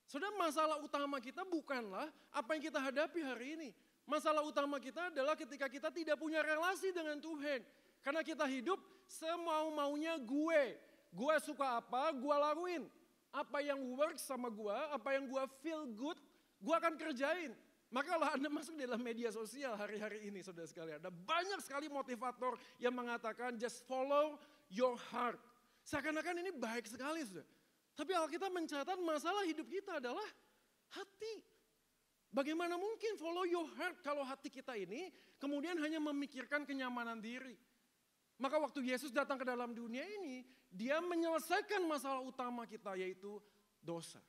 Saudara, masalah utama kita bukanlah apa yang kita hadapi hari ini. Masalah utama kita adalah ketika kita tidak punya relasi dengan Tuhan. Karena kita hidup semau-maunya gue. Gue suka apa, gue lakuin. Apa yang works sama gue, apa yang gue feel good, gue akan kerjain. Maka kalau Anda masuk dalam media sosial hari-hari ini, saudara sekalian, ada banyak sekali motivator yang mengatakan just follow your heart. Seakan-akan ini baik sekali, saudara. Tapi Alkitab mencatat masalah hidup kita adalah hati. Bagaimana mungkin follow your heart kalau hati kita ini kemudian hanya memikirkan kenyamanan diri. Maka waktu Yesus datang ke dalam dunia ini, dia menyelesaikan masalah utama kita yaitu dosa.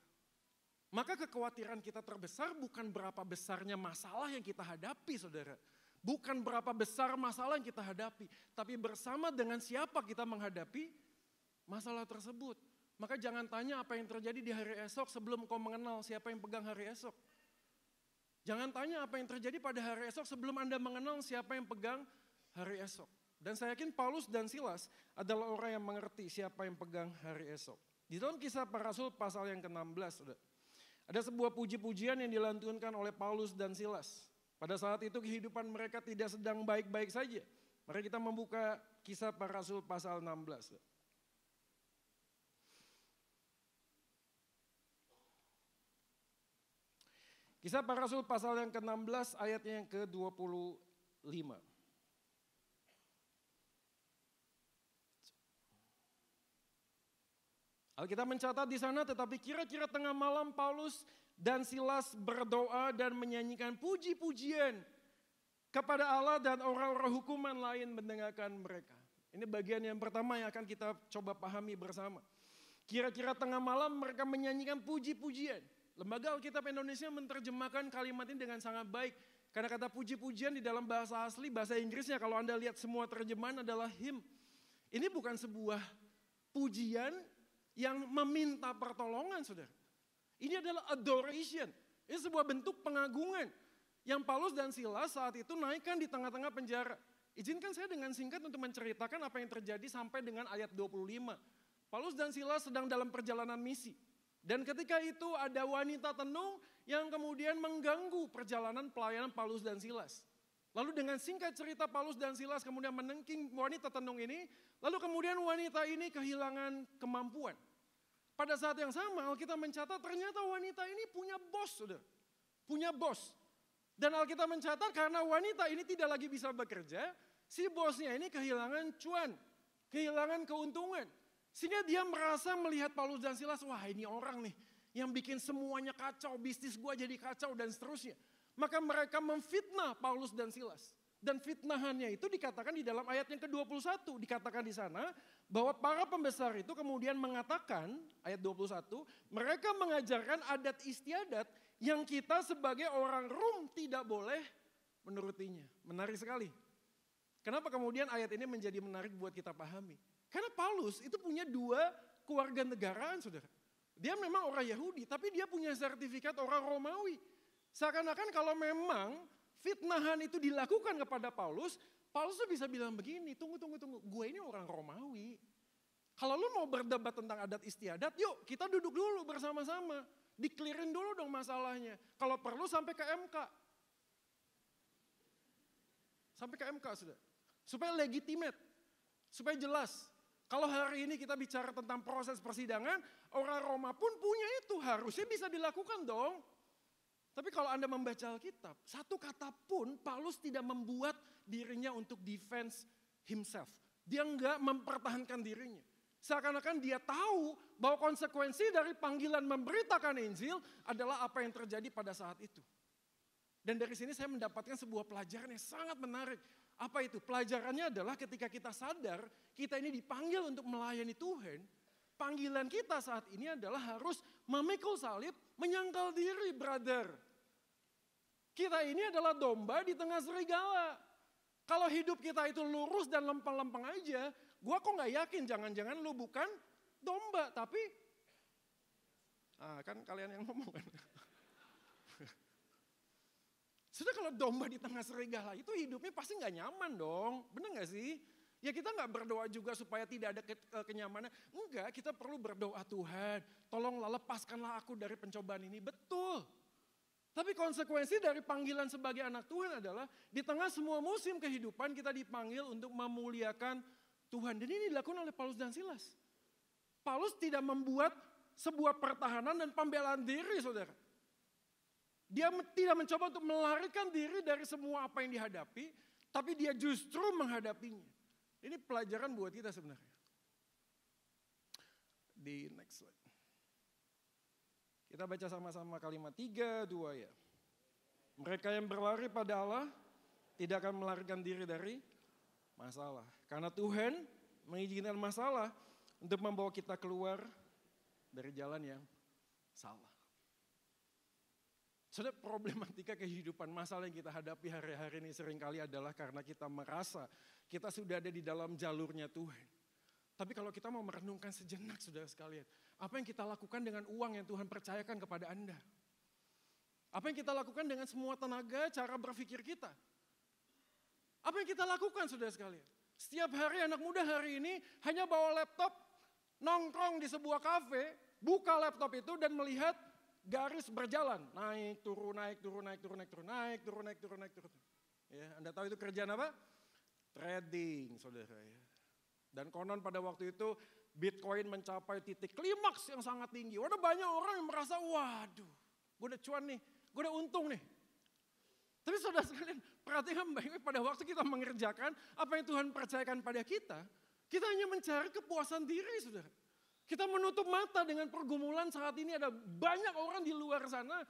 Maka kekhawatiran kita terbesar bukan berapa besarnya masalah yang kita hadapi, saudara. Bukan berapa besar masalah yang kita hadapi, tapi bersama dengan siapa kita menghadapi masalah tersebut. Maka jangan tanya apa yang terjadi di hari esok sebelum kau mengenal siapa yang pegang hari esok. Jangan tanya apa yang terjadi pada hari esok sebelum Anda mengenal siapa yang pegang hari esok. Dan saya yakin Paulus dan Silas adalah orang yang mengerti siapa yang pegang hari esok. Di dalam Kisah Para Rasul pasal yang ke-16, ada sebuah puji-pujian yang dilantunkan oleh Paulus dan Silas. Pada saat itu kehidupan mereka tidak sedang baik-baik saja. Mari kita membuka Kisah Para Rasul pasal 16. Kisah Para Rasul pasal yang ke-16 ayatnya yang ke-25. Alkitab mencatat di sana, tetapi kira-kira tengah malam Paulus dan Silas berdoa dan menyanyikan puji-pujian kepada Allah dan orang-orang hukuman lain mendengarkan mereka. Ini bagian yang pertama yang akan kita coba pahami bersama. Kira-kira tengah malam mereka menyanyikan puji-pujian. Lembaga Alkitab Indonesia menerjemahkan kalimat ini dengan sangat baik. Karena kata puji-pujian di dalam bahasa asli, bahasa Inggrisnya kalau Anda lihat semua terjemahan adalah hymn. Ini bukan sebuah pujian yang meminta pertolongan, saudara. Ini adalah adoration. Ini sebuah bentuk pengagungan. Yang Paulus dan Silas saat itu naikkan di tengah-tengah penjara. Izinkan saya dengan singkat untuk menceritakan apa yang terjadi sampai dengan ayat 25. Paulus dan Silas sedang dalam perjalanan misi. Dan ketika itu ada wanita tenung yang kemudian mengganggu perjalanan pelayanan Paulus dan Silas. Lalu dengan singkat cerita Paulus dan Silas kemudian menengking wanita tenung ini. Lalu kemudian wanita ini kehilangan kemampuan. Pada saat yang sama Alkitab mencatat ternyata wanita ini punya bos, saudara. Punya bos. Dan Alkitab mencatat karena wanita ini tidak lagi bisa bekerja, si bosnya ini kehilangan cuan, kehilangan keuntungan. Sehingga dia merasa melihat Paulus dan Silas, wah ini orang nih yang bikin semuanya kacau, bisnis gua jadi kacau dan seterusnya. Maka mereka memfitnah Paulus dan Silas. Dan fitnahannya itu dikatakan di dalam ayat yang ke-21. Dikatakan di sana bahwa para pembesar itu kemudian mengatakan, ayat 21, mereka mengajarkan adat istiadat yang kita sebagai orang Rom tidak boleh menurutinya. Menarik sekali. Kenapa kemudian ayat ini menjadi menarik buat kita pahami? Karena Paulus itu punya dua keluarga negaraan, saudara. Dia memang orang Yahudi, tapi dia punya sertifikat orang Romawi. Seakan-akan kalau memang fitnahan itu dilakukan kepada Paulus, Paulus tuh bisa bilang begini, tunggu, gue ini orang Romawi. Kalau lu mau berdebat tentang adat istiadat, yuk kita duduk dulu bersama-sama. Diklirin dulu dong masalahnya. Kalau perlu sampai ke MK. Sampai ke MK sudah. Supaya legitimate, supaya jelas. Kalau hari ini kita bicara tentang proses persidangan, orang Roma pun punya itu, harusnya bisa dilakukan dong. Tapi kalau Anda membaca Alkitab, satu kata pun Paulus tidak membuat dirinya untuk defense himself. Dia enggak mempertahankan dirinya. Seakan-akan dia tahu bahwa konsekuensi dari panggilan memberitakan Injil adalah apa yang terjadi pada saat itu. Dan dari sini saya mendapatkan sebuah pelajaran yang sangat menarik. Apa itu? Pelajarannya adalah ketika kita sadar kita ini dipanggil untuk melayani Tuhan. Panggilan kita saat ini adalah harus memikul salib, menyangkal diri, brother. Kita ini adalah domba di tengah serigala. Kalau hidup kita itu lurus dan lempeng-lempeng aja, gua kok gak yakin jangan-jangan lu bukan domba, tapi kan kalian yang ngomong kan. Sudah kalau domba di tengah serigala itu hidupnya pasti gak nyaman dong, bener gak sih? Ya kita gak berdoa juga supaya tidak ada kenyamanan. Enggak, kita perlu berdoa, Tuhan tolonglah lepaskanlah aku dari pencobaan ini, betul. Tapi konsekuensi dari panggilan sebagai anak Tuhan adalah di tengah semua musim kehidupan kita dipanggil untuk memuliakan Tuhan. Dan ini dilakukan oleh Paulus dan Silas. Paulus tidak membuat sebuah pertahanan dan pembelaan diri, saudara. Dia tidak mencoba untuk melarikan diri dari semua apa yang dihadapi, tapi dia justru menghadapinya. Ini pelajaran buat kita sebenarnya. Di next slide. Kita baca sama-sama kalimat 3, 2 ya. Mereka yang berlari pada Allah tidak akan melarikan diri dari masalah. Karena Tuhan mengizinkan masalah untuk membawa kita keluar dari jalan yang salah. Sudah problematika kehidupan, masalah yang kita hadapi hari-hari ini seringkali adalah karena kita merasa kita sudah ada di dalam jalurnya Tuhan. Tapi kalau kita mau merenungkan sejenak saudara sekalian, apa yang kita lakukan dengan uang yang Tuhan percayakan kepada Anda? Apa yang kita lakukan dengan semua tenaga, cara berpikir kita? Apa yang kita lakukan saudara sekalian? Setiap hari anak muda hari ini hanya bawa laptop, nongkrong di sebuah kafe, buka laptop itu dan melihat garis berjalan, naik, turun, naik, turun, naik, turun, naik, turun, naik, turun, naik, turun, naik, turun. Ya, Anda tahu itu kerjaan apa? Trading, saudara ya. Dan konon pada waktu itu Bitcoin mencapai titik klimaks yang sangat tinggi. Udah banyak orang yang merasa, waduh, gue udah cuan nih, gue udah untung nih. Tapi saudara sekalian, perhatikan baik-baik pada waktu kita mengerjakan apa yang Tuhan percayakan pada kita hanya mencari kepuasan diri, saudara. Kita menutup mata dengan pergumulan saat ini ada banyak orang di luar sana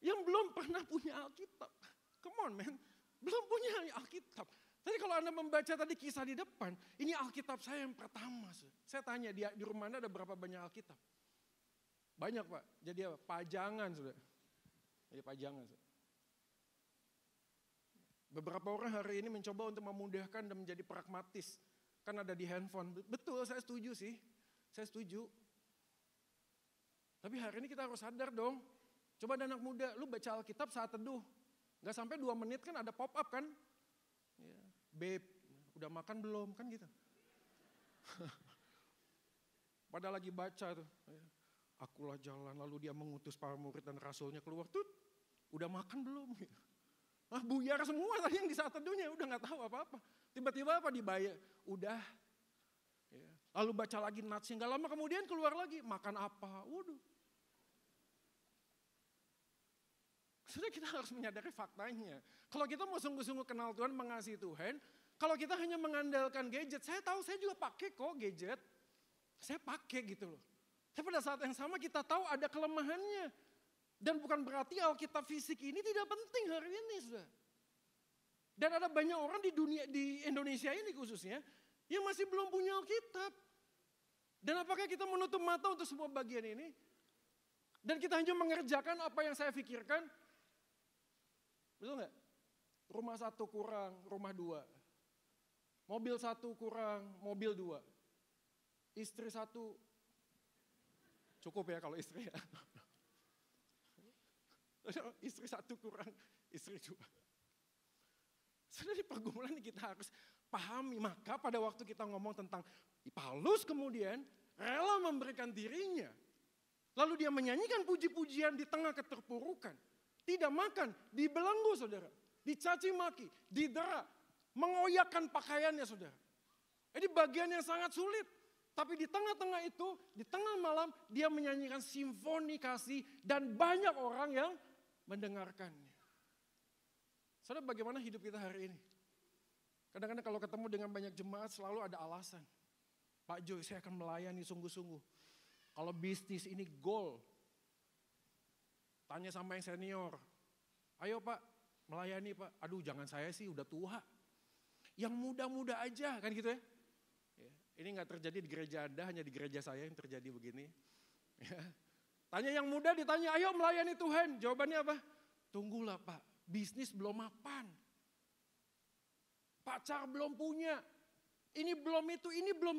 yang belum pernah punya Alkitab. Come on man, belum punya Alkitab. Tadi kalau Anda membaca tadi kisah di depan, ini Alkitab saya yang pertama. Saya tanya di rumah Anda ada berapa banyak Alkitab? Banyak Pak, jadi apa? Pajangan sudah. Ya pajangan. Beberapa orang hari ini mencoba untuk memudahkan dan menjadi pragmatis. Kan ada di handphone, betul saya setuju sih. Saya setuju. Tapi hari ini kita harus sadar dong. Coba ada anak muda, lu baca Alkitab saat teduh. Gak sampai 2 menit kan ada pop up kan. Ya, babe, udah makan belum? Kan gitu. Padahal lagi baca tuh. Ya, akulah jalan, lalu dia mengutus para murid dan rasulnya keluar. Tuh, udah makan belum? Gitu. Buyar semua tadi yang di saat teduhnya, udah gak tahu apa-apa. Tiba-tiba apa dibayar? Udah. Ya. Lalu baca lagi natsnya, gak lama kemudian keluar lagi, makan apa? Waduh. Sudah kita harus menyadari faktanya. Kalau kita mau sungguh-sungguh kenal Tuhan, mengasihi Tuhan, kalau kita hanya mengandalkan gadget, saya tahu saya juga pakai kok gadget. Saya pakai gitu loh. Tapi pada saat yang sama kita tahu ada kelemahannya. Dan bukan berarti Alkitab fisik ini tidak penting hari ini, sudah. Dan ada banyak orang di Indonesia ini khususnya, yang masih belum punya Alkitab. Dan apakah kita menutup mata untuk semua bagian ini? Dan kita hanya mengerjakan apa yang saya pikirkan? Betul nggak? Rumah 1 kurang, rumah 2. Mobil 1 kurang, mobil 2. Istri 1, cukup ya kalau istri ya. Istri 1 kurang, istri 2. Sudah di pergumulan ini kita harus pahami. Maka pada waktu kita ngomong tentang Paulus kemudian rela memberikan dirinya. Lalu dia menyanyikan puji-pujian di tengah keterpurukan. Tidak makan, dibelenggu saudara. Dicaci maki, didera. Mengoyakkan pakaiannya saudara. Ini bagian yang sangat sulit. Tapi di tengah-tengah itu, di tengah malam dia menyanyikan simfoni kasih dan banyak orang yang mendengarkannya. Saudara, bagaimana hidup kita hari ini? Kadang-kadang kalau ketemu dengan banyak jemaat selalu ada alasan. Pak Joy, saya akan melayani sungguh-sungguh. Kalau bisnis ini goal, tanya sama yang senior. Ayo Pak, melayani Pak. Aduh jangan saya sih, udah tua. Yang muda-muda aja, kan gitu ya. Ini gak terjadi di gereja Anda, hanya di gereja saya yang terjadi begini. Tanya yang muda ditanya, ayo melayani Tuhan. Jawabannya apa? Tunggulah Pak, bisnis belum mapan. Pacar belum punya. Ini belum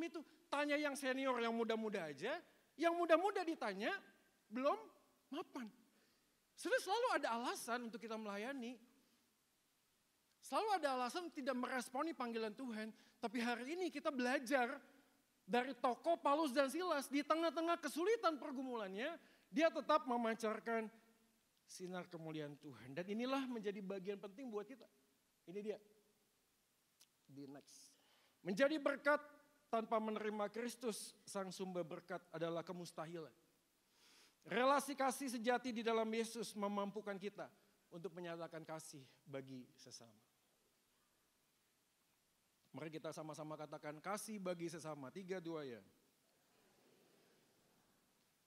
itu. Tanya yang senior, yang muda-muda aja. Yang muda-muda ditanya, belum mapan. Selalu ada alasan untuk kita melayani. Selalu ada alasan tidak meresponi panggilan Tuhan. Tapi hari ini kita belajar dari tokoh Paulus dan Silas. Di tengah-tengah kesulitan pergumulannya, dia tetap memancarkan sinar kemuliaan Tuhan. Dan inilah menjadi bagian penting buat kita. Ini dia. Di next. Menjadi berkat tanpa menerima Kristus, sang sumber berkat adalah kemustahilan. Relasi kasih sejati di dalam Yesus memampukan kita untuk menyatakan kasih bagi sesama. Mari kita sama-sama katakan kasih bagi sesama. 3, 2 ya.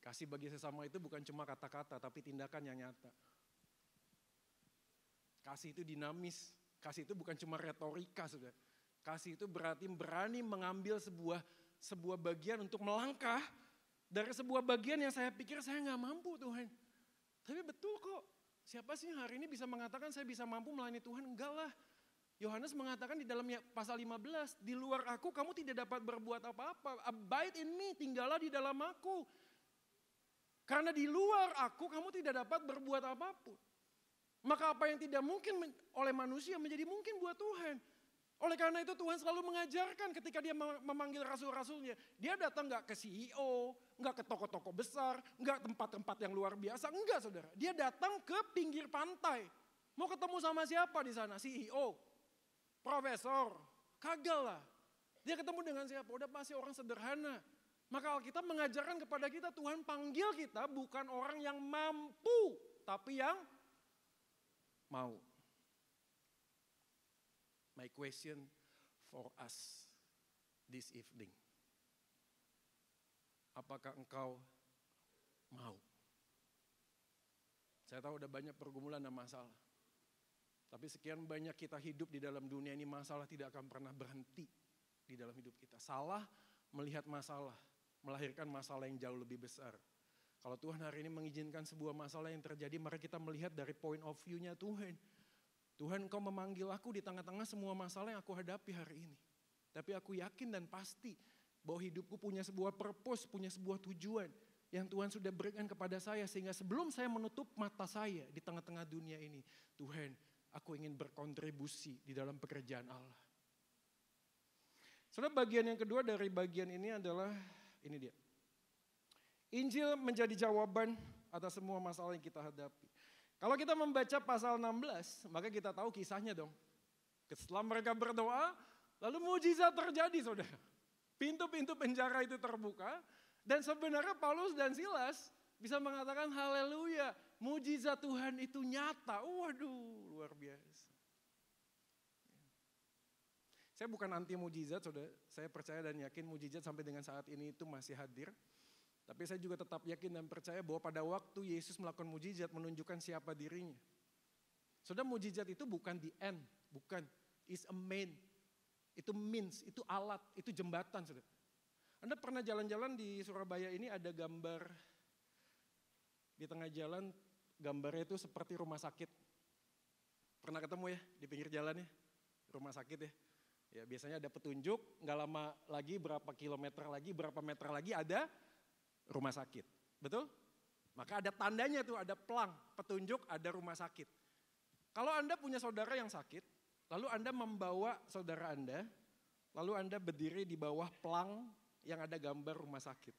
Kasih bagi sesama itu bukan cuma kata-kata tapi tindakan yang nyata. Kasih itu dinamis. Kasih itu bukan cuma retorika, saudara. Kasih itu berarti berani mengambil sebuah bagian untuk melangkah dari sebuah bagian yang saya pikir saya nggak mampu Tuhan. Tapi betul kok. Siapa sih hari ini bisa mengatakan saya bisa mampu melayani Tuhan? Enggak lah. Yohanes mengatakan di dalam pasal 15, di luar aku kamu tidak dapat berbuat apa-apa. Abide in me, tinggallah di dalam aku. Karena di luar aku kamu tidak dapat berbuat apapun. Maka apa yang tidak mungkin oleh manusia menjadi mungkin buat Tuhan. Oleh karena itu Tuhan selalu mengajarkan ketika dia memanggil rasul-rasulnya. Dia datang gak ke CEO, gak ke toko-toko besar, gak tempat-tempat yang luar biasa. Enggak saudara, dia datang ke pinggir pantai. Mau ketemu sama siapa di sana? CEO, profesor, kagak lah. Dia ketemu dengan siapa? Udah pasti orang sederhana. Maka Alkitab mengajarkan kepada kita, Tuhan panggil kita bukan orang yang mampu, tapi yang mau. My question for us this evening. Apakah engkau mau? Saya tahu udah banyak pergumulan dan masalah. Tapi sekian banyak kita hidup di dalam dunia ini, masalah tidak akan pernah berhenti di dalam hidup kita. Salah melihat masalah, melahirkan masalah yang jauh lebih besar. Kalau Tuhan hari ini mengizinkan sebuah masalah yang terjadi, mari kita melihat dari point of view-nya Tuhan. Tuhan, Engkau memanggil aku di tengah-tengah semua masalah yang aku hadapi hari ini. Tapi aku yakin dan pasti bahwa hidupku punya sebuah purpose, punya sebuah tujuan yang Tuhan sudah berikan kepada saya. Sehingga sebelum saya menutup mata saya di tengah-tengah dunia ini, Tuhan, aku ingin berkontribusi di dalam pekerjaan Allah. Saudara, bagian yang kedua dari bagian ini adalah, ini dia. Injil menjadi jawaban atas semua masalah yang kita hadapi. Kalau kita membaca pasal 16, maka kita tahu kisahnya dong. Setelah mereka berdoa, lalu mujizat terjadi saudara. Pintu-pintu penjara itu terbuka, dan sebenarnya Paulus dan Silas bisa mengatakan haleluya, mujizat Tuhan itu nyata. Waduh, luar biasa. Saya bukan anti mujizat saudara, saya percaya dan yakin mujizat sampai dengan saat ini itu masih hadir. Tapi saya juga tetap yakin dan percaya bahwa pada waktu Yesus melakukan mujizat menunjukkan siapa dirinya. Saudara, mujizat itu bukan the end, bukan. It's a mean. Itu means, itu alat, itu jembatan saudara. Anda pernah jalan-jalan di Surabaya ini ada gambar di tengah jalan, gambarnya itu seperti rumah sakit. Pernah ketemu ya di pinggir jalan ya, rumah sakit ya. Ya biasanya ada petunjuk, nggak lama lagi berapa kilometer lagi, berapa meter lagi ada rumah sakit, betul? Maka ada tandanya tuh, ada pelang, petunjuk ada rumah sakit. Kalau Anda punya saudara yang sakit, lalu Anda membawa saudara Anda, lalu Anda berdiri di bawah pelang yang ada gambar rumah sakit.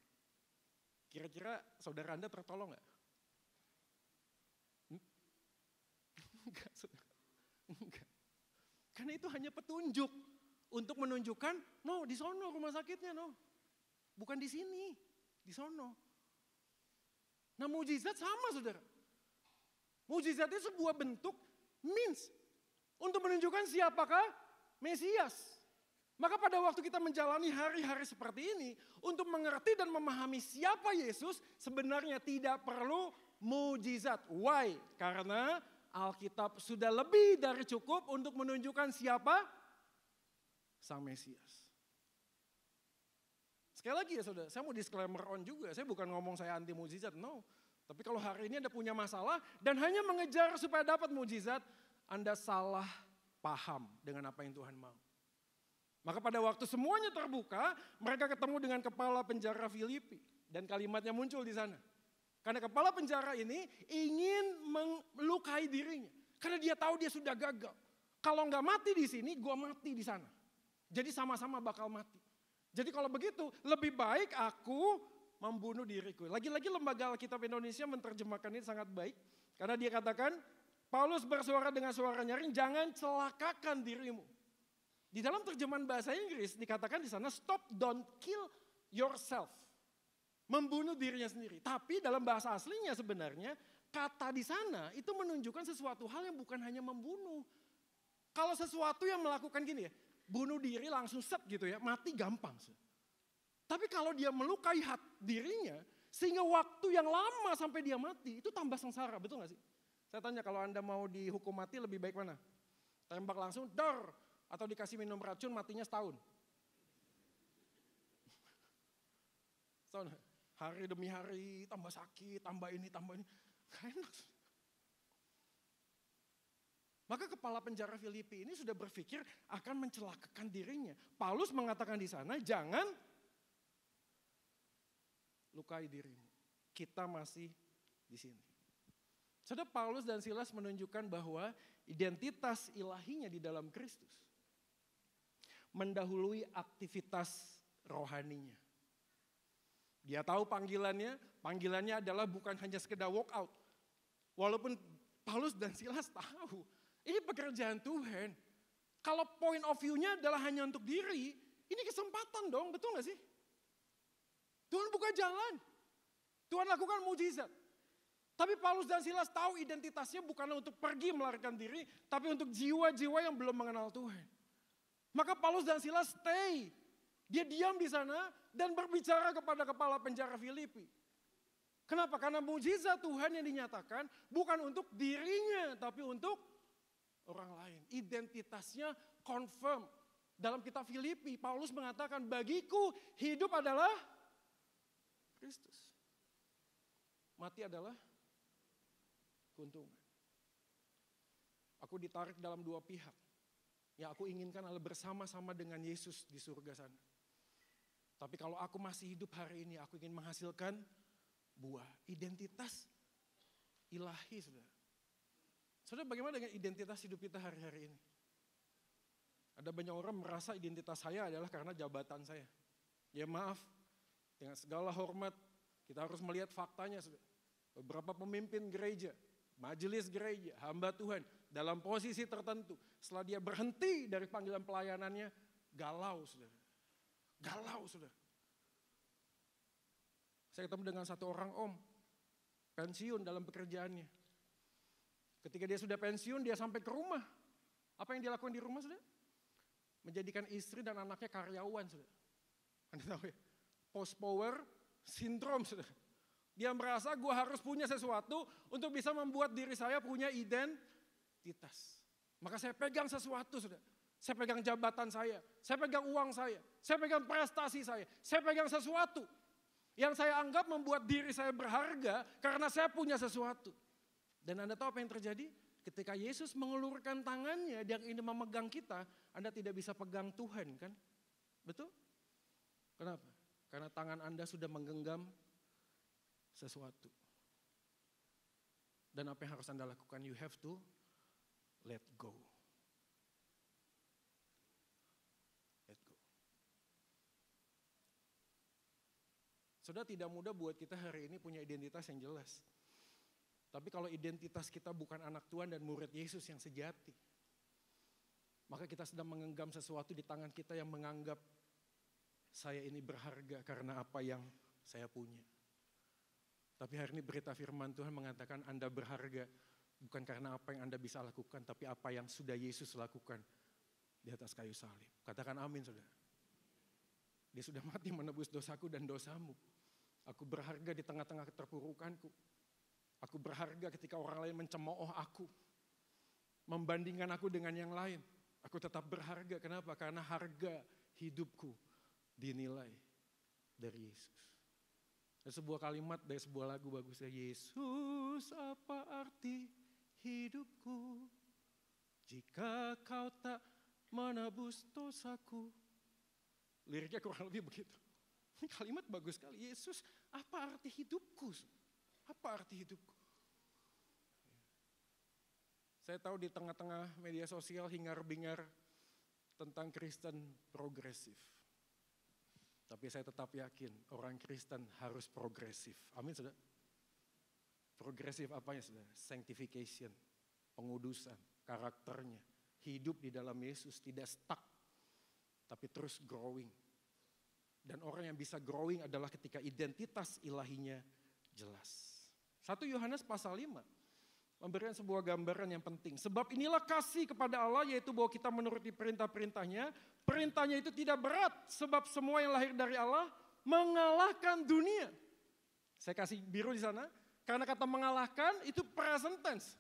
Kira-kira saudara Anda tertolong nggak? Enggak, saudara. Enggak. Karena itu hanya petunjuk untuk menunjukkan, no di sono rumah sakitnya no. bukan di sini, di sono. Nah mujizat sama saudara. Mujizat itu sebuah bentuk means untuk menunjukkan siapakah Mesias. Maka pada waktu kita menjalani hari-hari seperti ini, untuk mengerti dan memahami siapa Yesus, sebenarnya tidak perlu mujizat. Why? Karena Alkitab sudah lebih dari cukup untuk menunjukkan siapa Sang Mesias. Sekali lagi ya saudara, saya mau disclaimer on juga, saya bukan ngomong saya anti mujizat, no. Tapi kalau hari ini Anda punya masalah dan hanya mengejar supaya dapat mujizat, Anda salah paham dengan apa yang Tuhan mau. Maka pada waktu semuanya terbuka, mereka ketemu dengan kepala penjara Filipi. Dan kalimatnya muncul di sana. Karena kepala penjara ini ingin melukai dirinya. Karena dia tahu dia sudah gagal. Kalau nggak mati di sini, gue mati di sana. Jadi sama-sama bakal mati. Jadi kalau begitu, lebih baik aku membunuh diriku. Lagi-lagi lembaga Alkitab Indonesia menerjemahkan ini sangat baik. Karena dia katakan, Paulus bersuara dengan suara nyaring, jangan celakakan dirimu. Di dalam terjemahan bahasa Inggris dikatakan di sana stop, don't kill yourself. Membunuh dirinya sendiri. Tapi dalam bahasa aslinya sebenarnya kata di sana itu menunjukkan sesuatu hal yang bukan hanya membunuh. Kalau sesuatu yang melakukan gini ya, bunuh diri langsung set gitu ya, mati gampang. Tapi kalau dia melukai dirinya sehingga waktu yang lama sampai dia mati itu tambah sengsara, betul gak sih? Saya tanya kalau Anda mau dihukum mati lebih baik mana? Tembak langsung, dor. Atau dikasih minum racun matinya setahun. Hari demi hari tambah sakit, tambah ini. Gak enak. Maka kepala penjara Filipi ini sudah berpikir akan mencelakakan dirinya. Paulus mengatakan di sana, jangan lukai dirimu. Kita masih di sini. Saudara, Paulus dan Silas menunjukkan bahwa identitas ilahinya di dalam Kristus mendahului aktivitas rohaninya. Dia tahu panggilannya adalah bukan hanya sekedar walk out. Walaupun Paulus dan Silas tahu, ini pekerjaan Tuhan. Kalau point of view-nya adalah hanya untuk diri, ini kesempatan dong, betul gak sih? Tuhan buka jalan, Tuhan lakukan mujizat. Tapi Paulus dan Silas tahu identitasnya bukanlah untuk pergi melarikan diri, tapi untuk jiwa-jiwa yang belum mengenal Tuhan. Maka Paulus dan Silas stay. Dia diam di sana dan berbicara kepada kepala penjara Filipi. Kenapa? Karena mujizat Tuhan yang dinyatakan bukan untuk dirinya, tapi untuk orang lain. Identitasnya confirm. Dalam kitab Filipi, Paulus mengatakan, bagiku hidup adalah Kristus. Mati adalah keuntungan. Aku ditarik dalam dua pihak. Yang aku inginkan adalah bersama-sama dengan Yesus di surga sana. Tapi kalau aku masih hidup hari ini, aku ingin menghasilkan buah. Identitas ilahi, saudara. Saudara, bagaimana dengan identitas hidup kita hari-hari ini? Ada banyak orang merasa identitas saya adalah karena jabatan saya. Ya maaf, dengan segala hormat, kita harus melihat faktanya, saudara. Beberapa pemimpin gereja, majelis gereja, hamba Tuhan, dalam posisi tertentu, setelah dia berhenti dari panggilan pelayanannya, galau saudara. Galau saudara. Saya ketemu dengan satu orang om, pensiun dalam pekerjaannya. Ketika dia sudah pensiun, dia sampai ke rumah. Apa yang dia lakukan di rumah saudara? Menjadikan istri dan anaknya karyawan saudara. Anda tahu ya? Post power syndrome saudara. Dia merasa gue harus punya sesuatu untuk bisa membuat diri saya punya identitas. Maka saya pegang sesuatu sudah. Saya pegang jabatan saya pegang uang saya pegang prestasi saya pegang sesuatu. Yang saya anggap membuat diri saya berharga karena saya punya sesuatu. Dan Anda tahu apa yang terjadi? Ketika Yesus mengulurkan tangannya yang ingin memegang kita, Anda tidak bisa pegang Tuhan kan? Betul? Kenapa? Karena tangan Anda sudah menggenggam sesuatu. Dan apa yang harus Anda lakukan? You have to let go. Let go. Saudara, tidak mudah buat kita hari ini punya identitas yang jelas. Tapi kalau identitas kita bukan anak Tuhan dan murid Yesus yang sejati, maka kita sedang menggenggam sesuatu di tangan kita yang menganggap saya ini berharga karena apa yang saya punya. Tapi hari ini berita firman Tuhan mengatakan Anda berharga bukan karena apa yang Anda bisa lakukan, tapi apa yang sudah Yesus lakukan di atas kayu salib. Katakan amin, saudara. Dia sudah mati menebus dosaku dan dosamu. Aku berharga di tengah-tengah keterpurukanku. Aku berharga ketika orang lain mencemooh aku. Membandingkan aku dengan yang lain. Aku tetap berharga. Kenapa? Karena harga hidupku dinilai dari Yesus. Ada sebuah kalimat dari sebuah lagu bagusnya. Yesus, apa arti hidupku jika kau tak menebus dosaku? Liriknya kurang lebih begitu. Ini kalimat bagus sekali. Yesus, apa arti hidupku? Apa arti hidupku? Saya tahu di tengah-tengah media sosial hingar-bingar tentang Kristen progresif. Tapi saya tetap yakin orang Kristen harus progresif. Amin, saudara. Progresif apanya, saudara? Sanctification, pengudusan, karakternya. Hidup di dalam Yesus tidak stuck, tapi terus growing. Dan orang yang bisa growing adalah ketika identitas ilahinya jelas. 1 Yohanes pasal 5 memberikan sebuah gambaran yang penting. Sebab inilah kasih kepada Allah, yaitu bahwa kita menuruti perintah-perintahnya. Perintahnya itu tidak berat, sebab semua yang lahir dari Allah mengalahkan dunia. Saya kasih biru di sana, karena kata mengalahkan itu present tense.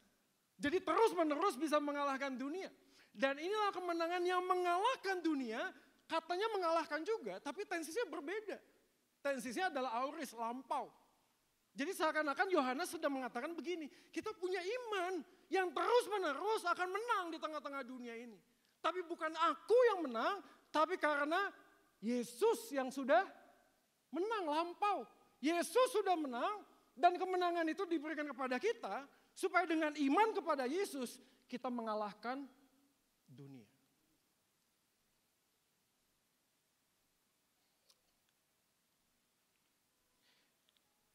Jadi terus menerus bisa mengalahkan dunia. Dan inilah kemenangan yang mengalahkan dunia, katanya mengalahkan juga, tapi tensinya berbeda. Tensinya adalah aorist, lampau. Jadi seakan-akan Yohanes sedang mengatakan begini, kita punya iman yang terus menerus akan menang di tengah-tengah dunia ini. Tapi bukan aku yang menang, tapi karena Yesus yang sudah menang, lampau. Yesus sudah menang dan kemenangan itu diberikan kepada kita supaya dengan iman kepada Yesus kita mengalahkan dunia.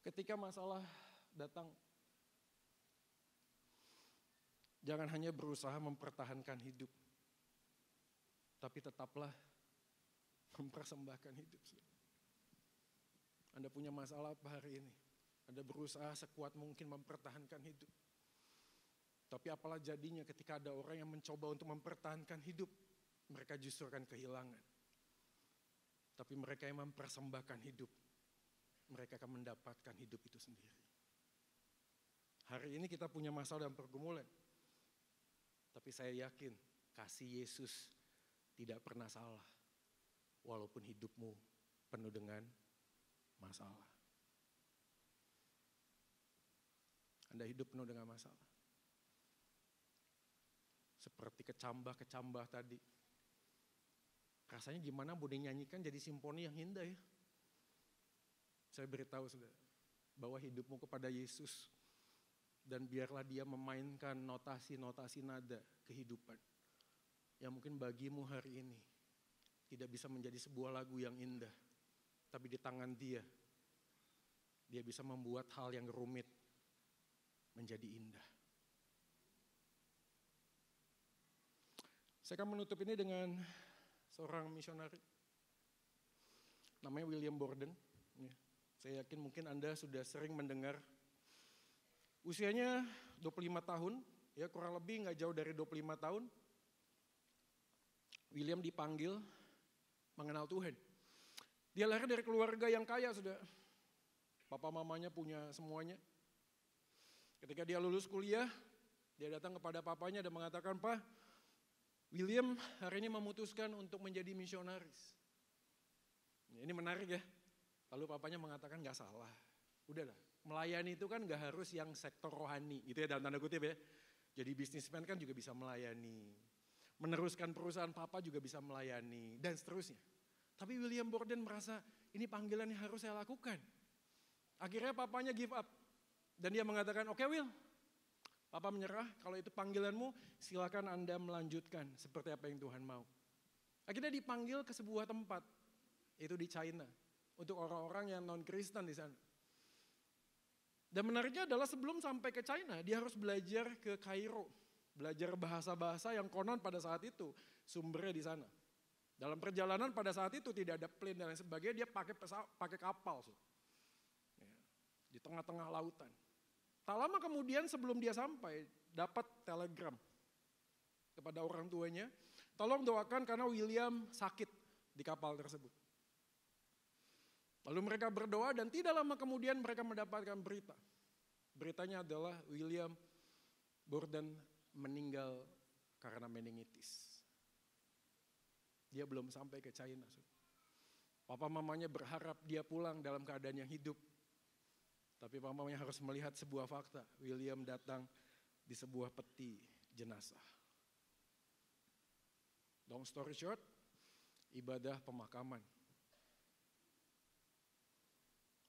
Ketika masalah datang, jangan hanya berusaha mempertahankan hidup, tapi tetaplah mempersembahkan hidup. Anda punya masalah apa hari ini? Anda berusaha sekuat mungkin mempertahankan hidup. Tapi apalah jadinya ketika ada orang yang mencoba untuk mempertahankan hidup, mereka justru akan kehilangan. Tapi mereka yang mempersembahkan hidup, mereka akan mendapatkan hidup itu sendiri. Hari ini kita punya masalah dan pergumulan. Tapi saya yakin kasih Yesus tidak pernah salah. Walaupun hidupmu penuh dengan masalah. Anda hidup penuh dengan masalah. Seperti kecambah-kecambah tadi. Rasanya gimana boleh nyanyikan jadi simfoni yang indah ya. Saya beritahu saudara, bahwa hidupmu kepada Yesus dan biarlah dia memainkan notasi-notasi nada kehidupan. Yang mungkin bagimu hari ini tidak bisa menjadi sebuah lagu yang indah. Tapi di tangan dia bisa membuat hal yang rumit menjadi indah. Saya akan menutup ini dengan seorang misionari. Namanya William Borden. Saya yakin mungkin Anda sudah sering mendengar. Usianya 25 tahun, ya kurang lebih nggak jauh dari 25 tahun. William dipanggil mengenal Tuhan. Dia lahir dari keluarga yang kaya sudah. Papa mamanya punya semuanya. Ketika dia lulus kuliah, dia datang kepada papanya dan mengatakan, "Pak, William hari ini memutuskan untuk menjadi misionaris." Ini menarik ya. Lalu papanya mengatakan gak salah, udahlah melayani itu kan gak harus yang sektor rohani gitu ya dalam tanda kutip ya. Jadi bisnismen kan juga bisa melayani, meneruskan perusahaan papa juga bisa melayani dan seterusnya. Tapi William Borden merasa ini panggilan yang harus saya lakukan. Akhirnya papanya give up dan dia mengatakan oke Will, papa menyerah kalau itu panggilanmu silakan Anda melanjutkan seperti apa yang Tuhan mau. Akhirnya dipanggil ke sebuah tempat, itu di China. Untuk orang-orang yang non-Kristen di sana. Dan menariknya adalah sebelum sampai ke China, dia harus belajar ke Kairo. Belajar bahasa-bahasa yang konon pada saat itu sumbernya di sana. Dalam perjalanan pada saat itu tidak ada plane dan lain sebagainya, dia pakai kapal. Ya, di tengah-tengah lautan. Tak lama kemudian sebelum dia sampai, dapat telegram kepada orang tuanya, tolong doakan karena William sakit di kapal tersebut. Lalu mereka berdoa dan tidak lama kemudian mereka mendapatkan berita. Beritanya adalah William Borden meninggal karena meningitis. Dia belum sampai ke China. Papa mamanya berharap dia pulang dalam keadaan yang hidup. Tapi papa mamanya harus melihat sebuah fakta. William datang di sebuah peti jenazah. Long story short, ibadah pemakaman.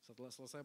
Setelah selesai